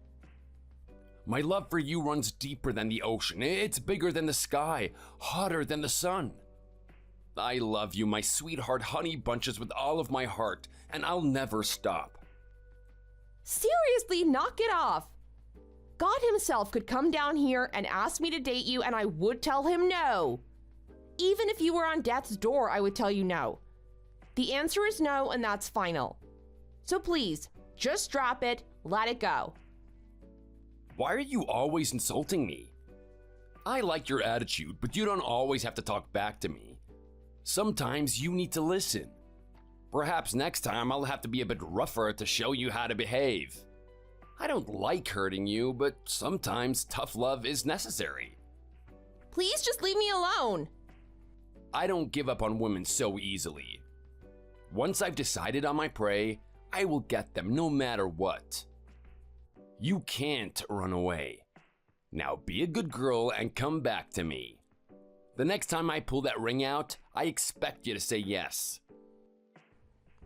My love for you runs deeper than the ocean. It's bigger than the sky, hotter than the sun. I love you, my sweetheart honey bunches, with all of my heart, and I'll never stop. Seriously, knock it off. God himself could come down here and ask me to date you, and I would tell him no. Even if you were on death's door, I would tell you no. The answer is no, and that's final. So please, just drop it, let it go. Why are you always insulting me? I like your attitude, but you don't always have to talk back to me. Sometimes you need to listen. Perhaps next time I'll have to be a bit rougher to show you how to behave. I don't like hurting you, but sometimes tough love is necessary. Please just leave me alone. I don't give up on women so easily. Once I've decided on my prey, I will get them no matter what. You can't run away. Now be a good girl and come back to me. The next time I pull that ring out, I expect you to say yes.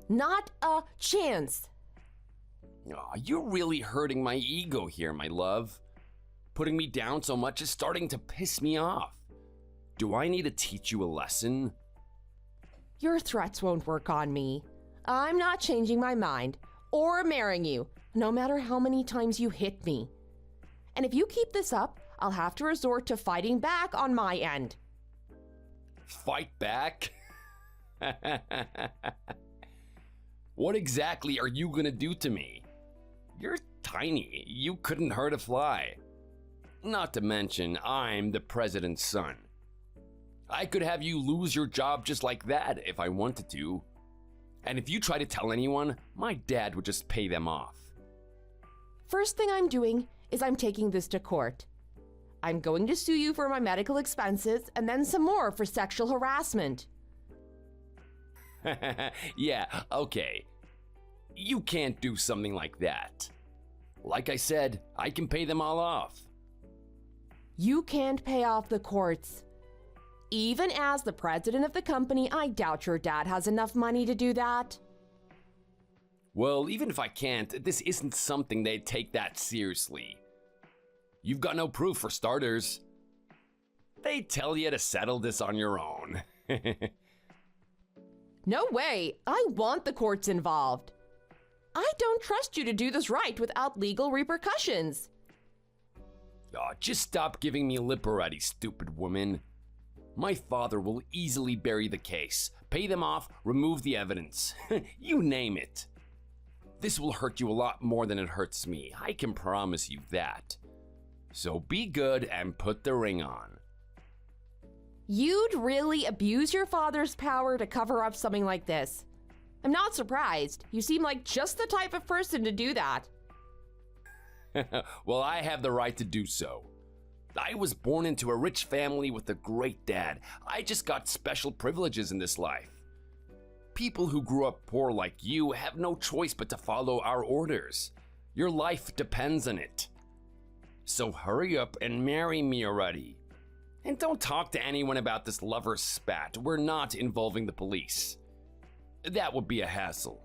Not a chance. Aw, you're really hurting my ego here, my love. Putting me down so much is starting to piss me off. Do I need to teach you a lesson? Your threats won't work on me. I'm not changing my mind or marrying you, no matter how many times you hit me. And if you keep this up, I'll have to resort to fighting back on my end. Fight back? What exactly are you gonna do to me? You're tiny. You couldn't hurt a fly. Not to mention, I'm the president's son. I could have you lose your job just like that if I wanted to. And if you try to tell anyone, my dad would just pay them off. First thing I'm doing is I'm taking this to court. I'm going to sue you for my medical expenses and then some more for sexual harassment. Yeah, okay. You can't do something like that. Like I said, I can pay them all off. You can't pay off the courts. Even as the president of the company, I doubt your dad has enough money to do that. Well, even if I can't, this isn't something they'd take that seriously. You've got no proof for starters. They tell you to settle this on your own. No way! I want the courts involved. I don't trust you to do this right without legal repercussions. Oh, just stop giving me lip already, stupid woman. My father will easily bury the case, pay them off, remove the evidence. You name it. This will hurt you a lot more than it hurts me. I can promise you that. So be good and put the ring on. You'd really abuse your father's power to cover up something like this. I'm not surprised. You seem like just the type of person to do that. Well, I have the right to do so. I was born into a rich family with a great dad. I just got special privileges in this life. People who grew up poor like you have no choice but to follow our orders. Your life depends on it. So hurry up and marry me already. And don't talk to anyone about this lover spat. We're not involving the police. That would be a hassle.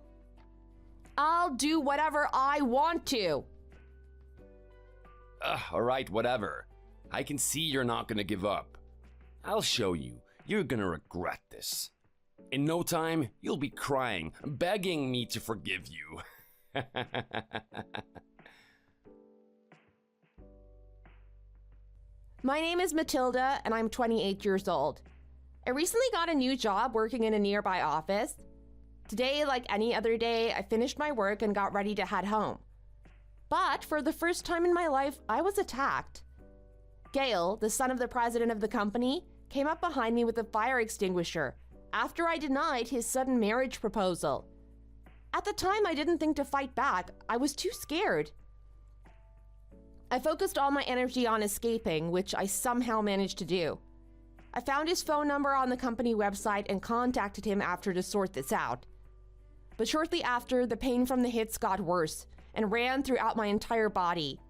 I'll do whatever I want to. All right, whatever. I can see you're not gonna give up. I'll show you. You're gonna regret this. In no time, you'll be crying, begging me to forgive you. My name is Matilda, and I'm 28 years old. I recently got a new job working in a nearby office. Today, like any other day, I finished my work and got ready to head home. But for the first time in my life, I was attacked. Gale, the son of the president of the company, came up behind me with a fire extinguisher after I denied his sudden marriage proposal. At the time, I didn't think to fight back. I was too scared. I focused all my energy on escaping, which I somehow managed to do. I found his phone number on the company website and contacted him after to sort this out. But shortly after, the pain from the hits got worse and ran throughout my entire body.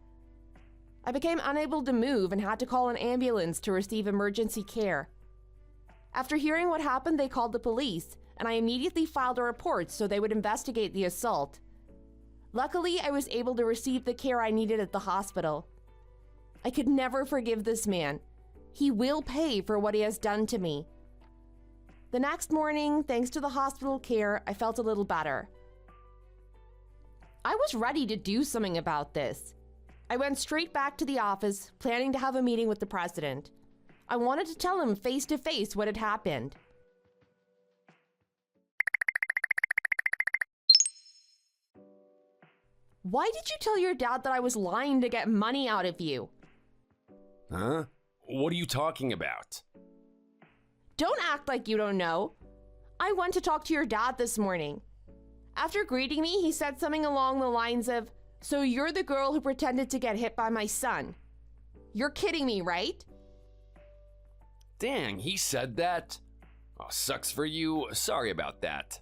I became unable to move and had to call an ambulance to receive emergency care. After hearing what happened, they called the police, and I immediately filed a report so they would investigate the assault. Luckily, I was able to receive the care I needed at the hospital. I could never forgive this man. He will pay for what he has done to me. The next morning, thanks to the hospital care, I felt a little better. I was ready to do something about this. I went straight back to the office, planning to have a meeting with the president. I wanted to tell him face to face what had happened. Why did you tell your dad that I was lying to get money out of you? Huh? What are you talking about? Don't act like you don't know. I went to talk to your dad this morning. After greeting me, he said something along the lines of, "So you're the girl who pretended to get hit by my son. You're kidding me, right?" Dang, he said that? Oh, sucks for you. Sorry about that.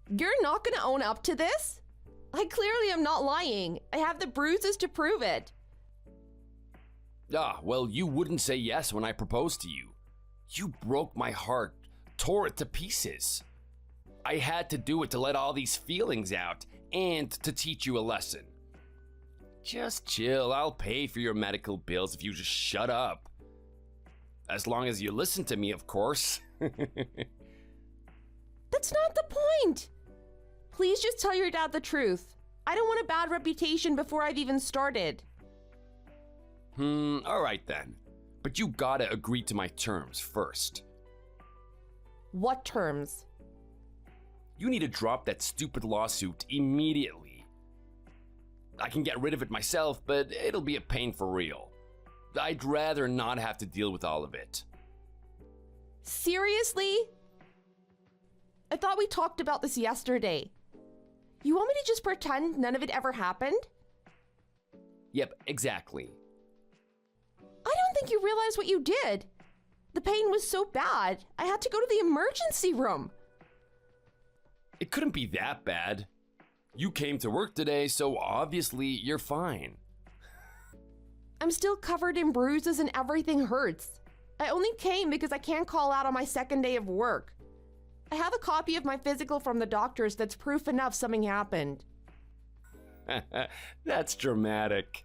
You're not gonna own up to this? I clearly am not lying. I have the bruises to prove it. Ah, well, you wouldn't say yes when I proposed to you. You broke my heart, tore it to pieces. I had to do it to let all these feelings out and to teach you a lesson. Just chill, I'll pay for your medical bills if you just shut up. As long as you listen to me, of course. That's not the point. Please just tell your dad the truth. I don't want a bad reputation before I've even started. Alright then. But you gotta agree to my terms first. What terms? You need to drop that stupid lawsuit immediately. I can get rid of it myself, but it'll be a pain for real. I'd rather not have to deal with all of it. Seriously? I thought we talked about this yesterday. You want me to just pretend none of it ever happened? Yep, exactly. I don't think you realize what you did. The pain was so bad, I had to go to the emergency room. It couldn't be that bad. You came to work today, so obviously you're fine. I'm still covered in bruises and everything hurts. I only came because I can't call out on my second day of work. I have a copy of my physical from the doctors that's proof enough something happened. That's dramatic.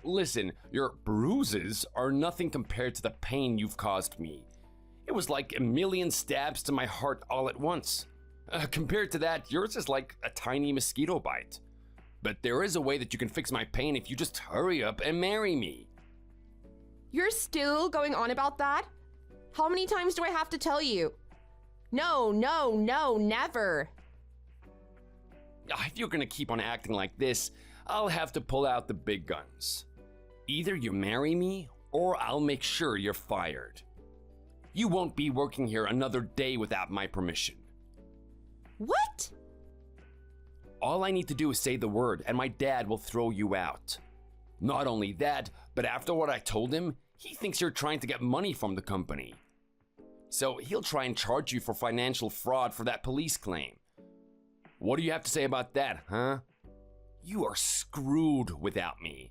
Listen, your bruises are nothing compared to the pain you've caused me. It was like a million stabs to my heart all at once. Compared to that, yours is like a tiny mosquito bite. But there is a way that you can fix my pain if you just hurry up and marry me. You're still going on about that? How many times do I have to tell you? No, no, no, never. If you're gonna keep on acting like this, I'll have to pull out the big guns. Either you marry me, or I'll make sure you're fired. You won't be working here another day without my permission. What? All I need to do is say the word, and my dad will throw you out. Not only that, but after what I told him, he thinks you're trying to get money from the company. So he'll try and charge you for financial fraud for that police claim. What do you have to say about that, huh? You are screwed without me.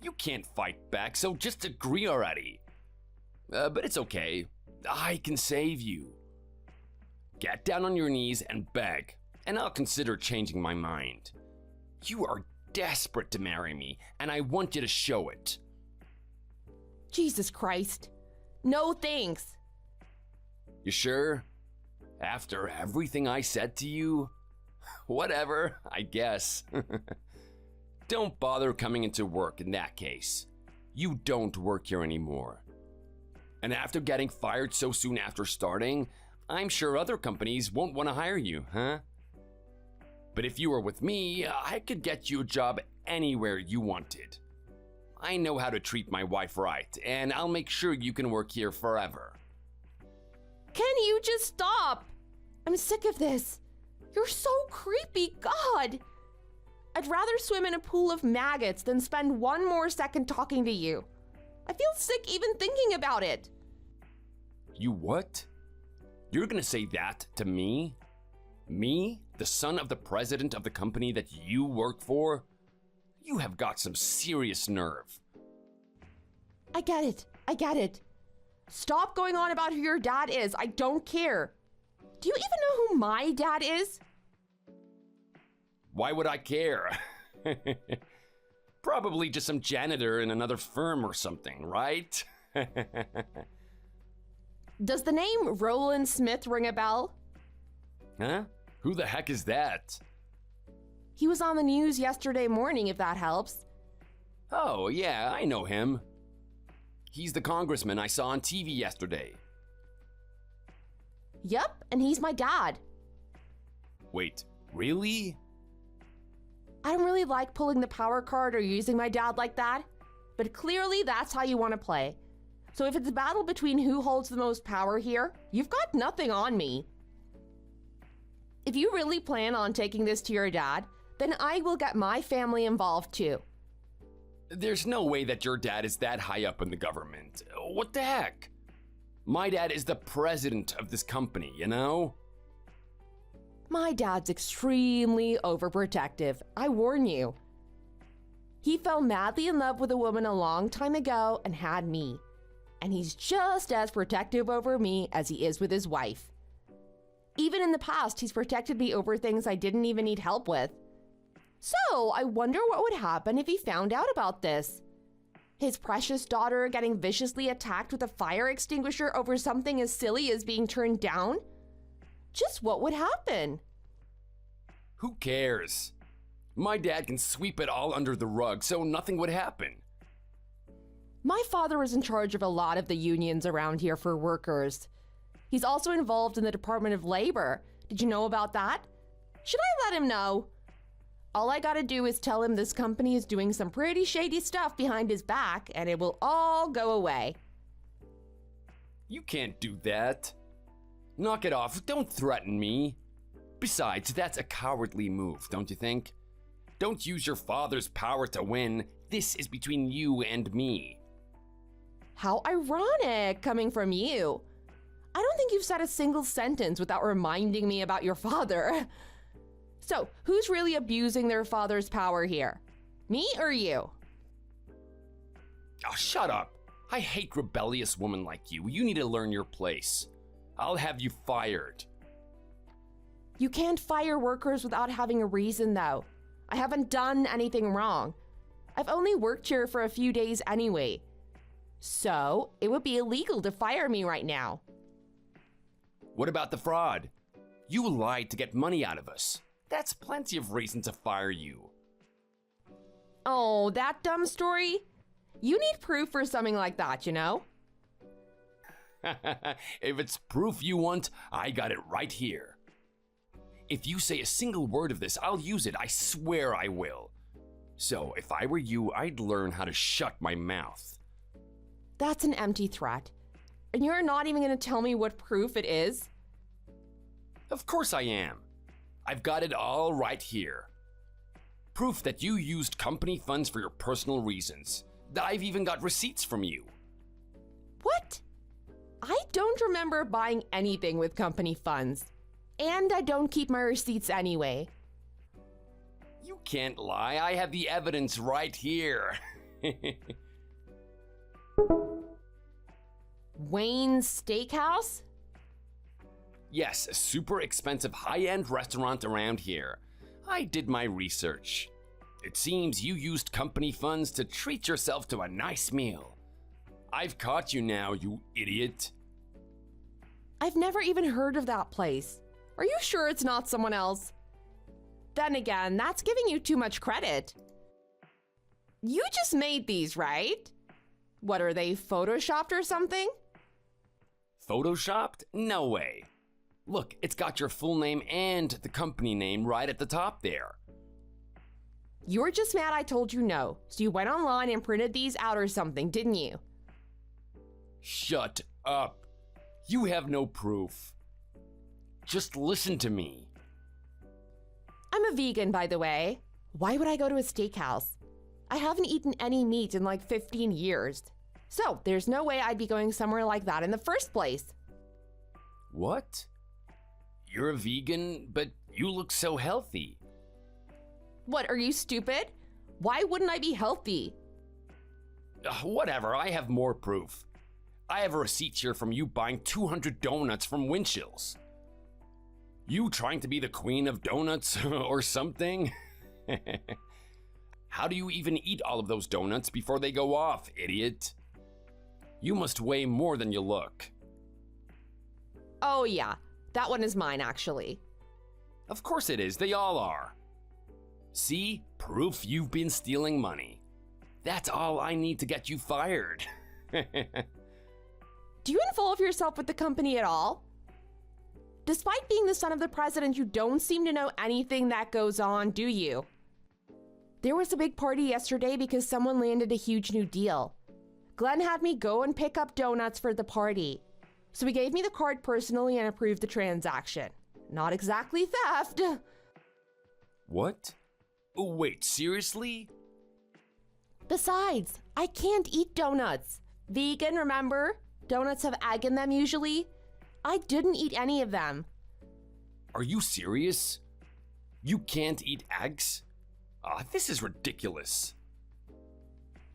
You can't fight back, so just agree already. But it's okay. I can save you. Get down on your knees and beg, and I'll consider changing my mind. You are desperate to marry me, and I want you to show it. Jesus Christ. No thanks. You sure? After everything I said to you? Whatever, I guess. Don't bother coming into work in that case. you don't work here anymore. And after getting fired so soon after starting, I'm sure other companies won't want to hire you, huh? But if you were with me, I could get you a job anywhere you wanted. I know how to treat my wife right, and I'll make sure you can work here forever. Can you just stop? I'm sick of this. You're so creepy, God. I'd rather swim in a pool of maggots than spend one more second talking to you. I feel sick even thinking about it. You what? You're gonna say that to me? Me, the son of the president of the company that you work for? You have got some serious nerve. I get it. Stop going on about who your dad is. I don't care. Do you even know who my dad is? Why would I care? Probably just some janitor in another firm or something, right? Does the name Roland Smith ring a bell? Huh? Who the heck is that? He was on the news yesterday morning, if that helps. Oh, yeah, I know him. He's the congressman I saw on TV yesterday. Yep, and he's my dad. Wait, really? I don't really like pulling the power card or using my dad like that, but clearly that's how you want to play. So if it's a battle between who holds the most power here, you've got nothing on me. If you really plan on taking this to your dad, then I will get my family involved too. There's no way that your dad is that high up in the government. What the heck? My dad is the president of this company, you know? My dad's extremely overprotective, I warn you. He fell madly in love with a woman a long time ago and had me. And he's just as protective over me as he is with his wife. Even in the past, he's protected me over things I didn't even need help with. So I wonder what would happen if he found out about this. His precious daughter getting viciously attacked with a fire extinguisher over something as silly as being turned down? Just what would happen? Who cares? My dad can sweep it all under the rug so nothing would happen. My father is in charge of a lot of the unions around here for workers. He's also involved in the Department of Labor. Did you know about that? Should I let him know? All I gotta do is tell him this company is doing some pretty shady stuff behind his back, and it will all go away. You can't do that. Knock it off, don't threaten me. Besides, that's a cowardly move, don't you think? Don't use your father's power to win. This is between you and me. How ironic coming from you. I don't think you've said a single sentence without reminding me about your father. So, who's really abusing their father's power here? Me or you? Oh, shut up. I hate rebellious women like you. You need to learn your place. I'll have you fired. You can't fire workers without having a reason, though. I haven't done anything wrong. I've only worked here for a few days anyway. So, it would be illegal to fire me right now. What about the fraud? You lied to get money out of us. That's plenty of reason to fire you. Oh, that dumb story? You need proof for something like that, you know? If it's proof you want, I got it right here. If you say a single word of this, I'll use it. I swear I will. So, if I were you, I'd learn how to shut my mouth. That's an empty threat. And you're not even going to tell me what proof it is? Of course I am. I've got it all right here. Proof that you used company funds for your personal reasons. I've even got receipts from you. What? I don't remember buying anything with company funds. And I don't keep my receipts anyway. You can't lie. I have the evidence right here. Wayne's Steakhouse? Yes, a super expensive high-end restaurant around here. I did my research. It seems you used company funds to treat yourself to a nice meal. I've caught you now, you idiot. I've never even heard of that place. Are you sure it's not someone else? Then again, that's giving you too much credit. You just made these, right? What, are they photoshopped or something? Photoshopped? No way. Look, it's got your full name and the company name right at the top there. You were just mad I told you no, so you went online and printed these out or something, didn't you? Shut up. You have no proof. Just listen to me. I'm a vegan, by the way. Why would I go to a steakhouse? I haven't eaten any meat in like 15 years. So there's no way I'd be going somewhere like that in the first place. What? You're a vegan, but you look so healthy. What, are you stupid? Why wouldn't I be healthy? Whatever, I have more proof. I have a receipt here from you buying 200 donuts from Winchell's. You trying to be the queen of donuts or something? How do you even eat all of those donuts before they go off, idiot? You must weigh more than you look. Oh yeah, that one is mine actually. Of course it is, they all are. See? Proof you've been stealing money. That's all I need to get you fired. Do you involve yourself with the company at all? Despite being the son of the president, you don't seem to know anything that goes on, do you? There was a big party yesterday because someone landed a huge new deal. Glenn had me go and pick up donuts for the party. So he gave me the card personally and approved the transaction. Not exactly theft. What? Oh, wait, seriously? Besides, I can't eat donuts. Vegan, remember? Donuts have egg in them usually. I didn't eat any of them. Are you serious? You can't eat eggs? This is ridiculous.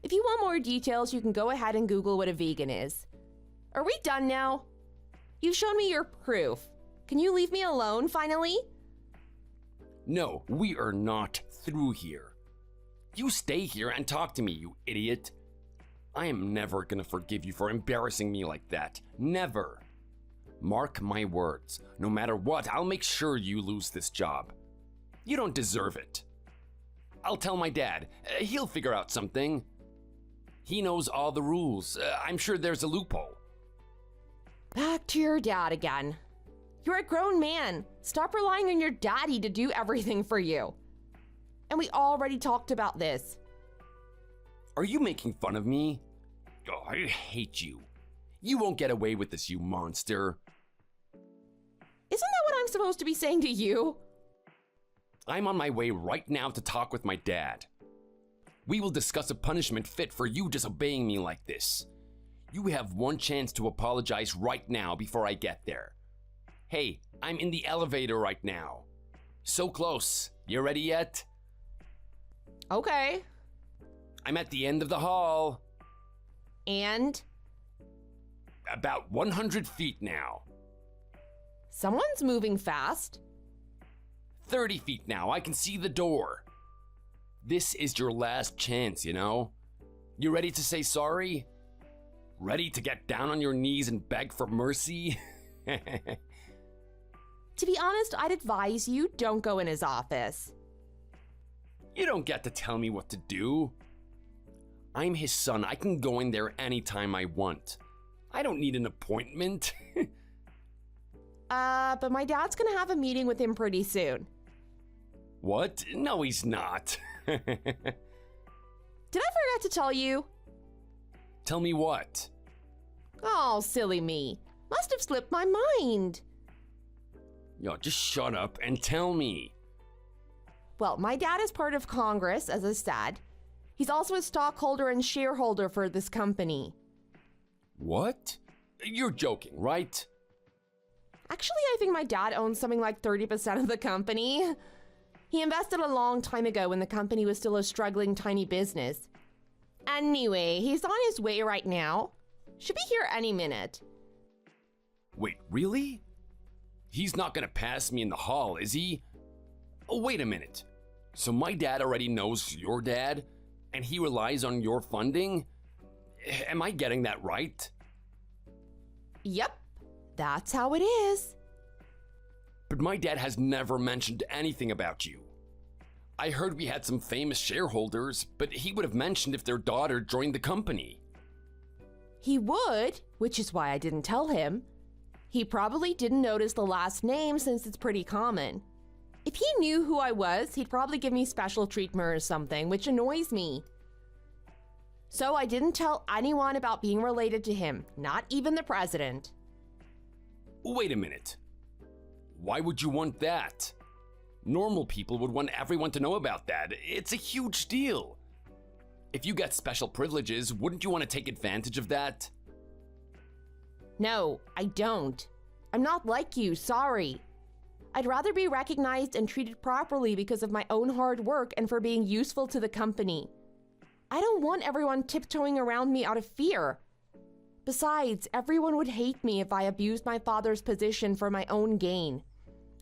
If you want more details, you can go ahead and Google what a vegan is. Are we done now? You've shown me your proof. Can you leave me alone, finally? No, we are not through here. You stay here and talk to me, you idiot. I am never gonna forgive you for embarrassing me like that. Never. Mark my words. No matter what, I'll make sure you lose this job. You don't deserve it. I'll tell my dad. He'll figure out something. He knows all the rules. I'm sure there's a loophole. Back to your dad again. You're a grown man. Stop relying on your daddy to do everything for you. And we already talked about this. Are you making fun of me? Oh, I hate you. You won't get away with this, you monster. Isn't that what I'm supposed to be saying to you? I'm on my way right now to talk with my dad. We will discuss a punishment fit for you disobeying me like this. You have one chance to apologize right now before I get there. Hey, I'm in the elevator right now. So close. You ready yet? Okay. I'm at the end of the hall. And? About 100 feet now. Someone's moving fast. 30 feet now. I can see the door. This is your last chance, you know? You ready to say sorry? Ready to get down on your knees and beg for mercy? To be honest, I'd advise you don't go in his office. You don't get to tell me what to do. I'm his son. I can go in there anytime I want. I don't need an appointment. But my dad's gonna have a meeting with him pretty soon. What? No, he's not. Did I forget to tell you? Tell me what? Oh, silly me. Must have slipped my mind. Yo, just shut up and tell me. Well, my dad is part of Congress, as I said. He's also a stockholder and shareholder for this company. What? You're joking, right? Actually, I think my dad owns something like 30% of the company. He invested a long time ago when the company was still a struggling tiny business. Anyway, he's on his way right now. Should be here any minute. Wait, really? He's not gonna pass me in the hall, is he? Oh, wait a minute. So my dad already knows your dad, and he relies on your funding? Am I getting that right? Yep, that's how it is. But my dad has never mentioned anything about you. I heard we had some famous shareholders, but he would have mentioned if their daughter joined the company. He would, which is why I didn't tell him. He probably didn't notice the last name since it's pretty common. If he knew who I was, he'd probably give me special treatment or something, which annoys me. So I didn't tell anyone about being related to him, not even the president. Wait a minute. Why would you want that? Normal people would want everyone to know about that. It's a huge deal. If you got special privileges, wouldn't you want to take advantage of that? No, I don't. I'm not like you, sorry. I'd rather be recognized and treated properly because of my own hard work and for being useful to the company. I don't want everyone tiptoeing around me out of fear. Besides, everyone would hate me if I abused my father's position for my own gain.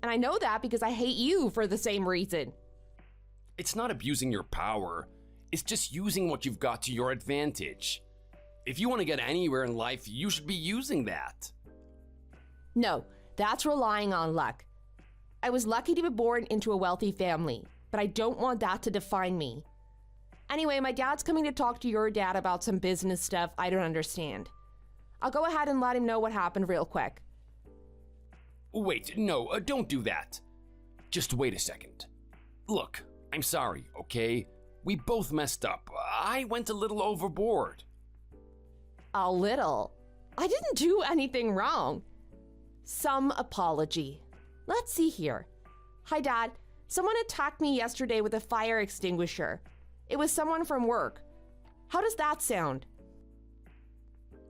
And I know that because I hate you for the same reason. It's not abusing your power. It's just using what you've got to your advantage. If you want to get anywhere in life, you should be using that. No, that's relying on luck. I was lucky to be born into a wealthy family, but I don't want that to define me. Anyway, my dad's coming to talk to your dad about some business stuff I don't understand. I'll go ahead and let him know what happened real quick. Wait, no, don't do that. Just wait a second. Look, I'm sorry, okay? We both messed up. I went a little overboard. A little? I didn't do anything wrong. Some apology. Let's see here. Hi, Dad. Someone attacked me yesterday with a fire extinguisher. It was someone from work. How does that sound?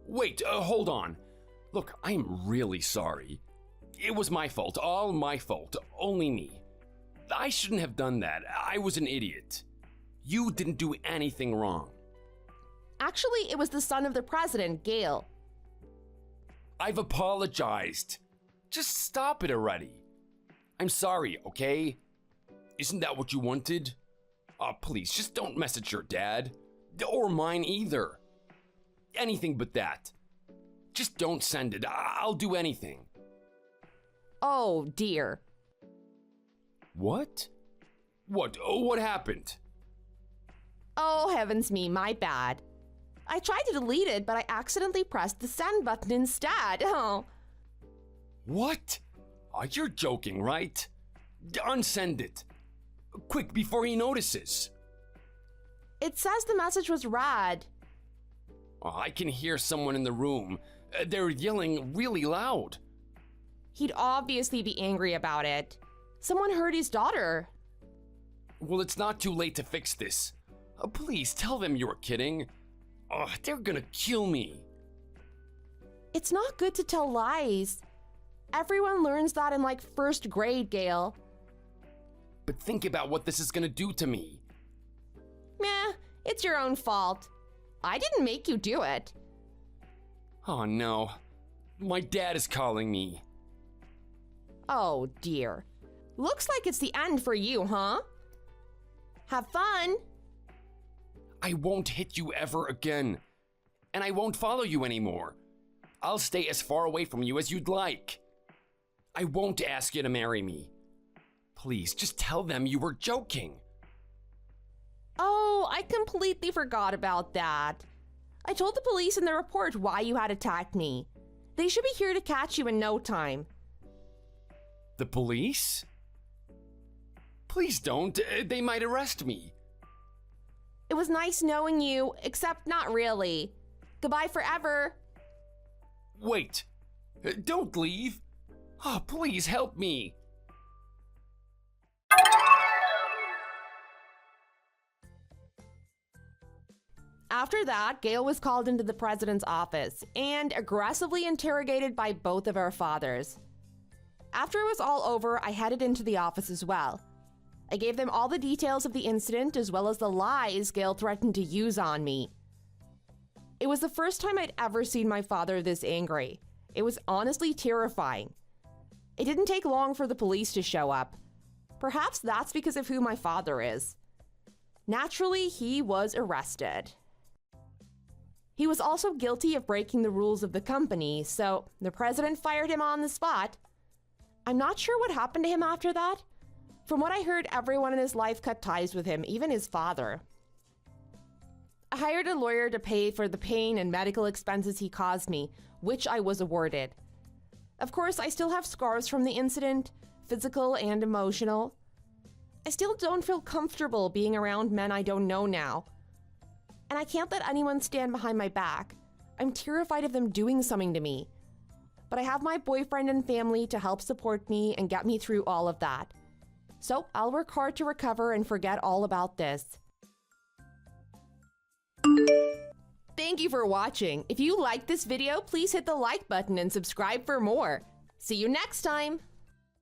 Wait, hold on. Look, I'm really sorry. It was my fault, all my fault, only me. I shouldn't have done that. I was an idiot. You didn't do anything wrong. Actually, it was the son of the president, Gale. I've apologized. Just stop it already. I'm sorry, okay? Isn't that what you wanted? Please, just don't message your dad. Or mine either. Anything but that. Just don't send it. I'll do anything. Oh, dear. What? What happened? Oh, heavens me, my bad. I tried to delete it, but I accidentally pressed the send button instead. Oh. What? You're joking, right? Unsend it. Quick, before he notices. It says the message was read. I can hear someone in the room. They're yelling really loud. He'd obviously be angry about it. Someone hurt his daughter. Well, it's not too late to fix this. Please, tell them you were kidding. They're gonna kill me. It's not good to tell lies. Everyone learns that in like first grade, Gale. But think about what this is gonna do to me. Meh, it's your own fault. I didn't make you do it. Oh no, my dad is calling me. Oh dear. Looks like it's the end for you, huh? Have fun. I won't hit you ever again. And I won't follow you anymore. I'll stay as far away from you as you'd like. I won't ask you to marry me. Please, just tell them you were joking. Oh, I completely forgot about that. I told the police in the report why you had attacked me. They should be here to catch you in no time. The police? Please don't. They might arrest me. It was nice knowing you, except not really. Goodbye forever. Wait. Don't leave. Oh, please help me. After that, Gale was called into the president's office and aggressively interrogated by both of our fathers. After it was all over, I headed into the office as well. I gave them all the details of the incident as well as the lies Gale threatened to use on me. It was the first time I'd ever seen my father this angry. It was honestly terrifying. It didn't take long for the police to show up. Perhaps that's because of who my father is. Naturally, he was arrested. He was also guilty of breaking the rules of the company, so the president fired him on the spot. I'm not sure what happened to him after that. From what I heard, everyone in his life cut ties with him, even his father. hired a lawyer to pay for the pain and medical expenses he caused me, which I was awarded. Of course, I still have scars from the incident, physical and emotional. I still don't feel comfortable being around men I don't know now. And I can't let anyone stand behind my back. I'm terrified of them doing something to me. But I have my boyfriend and family to help support me and get me through all of that. So I'll work hard to recover and forget all about this. Thank you for watching. If you liked this video, please hit the like button and subscribe for more. See you next time!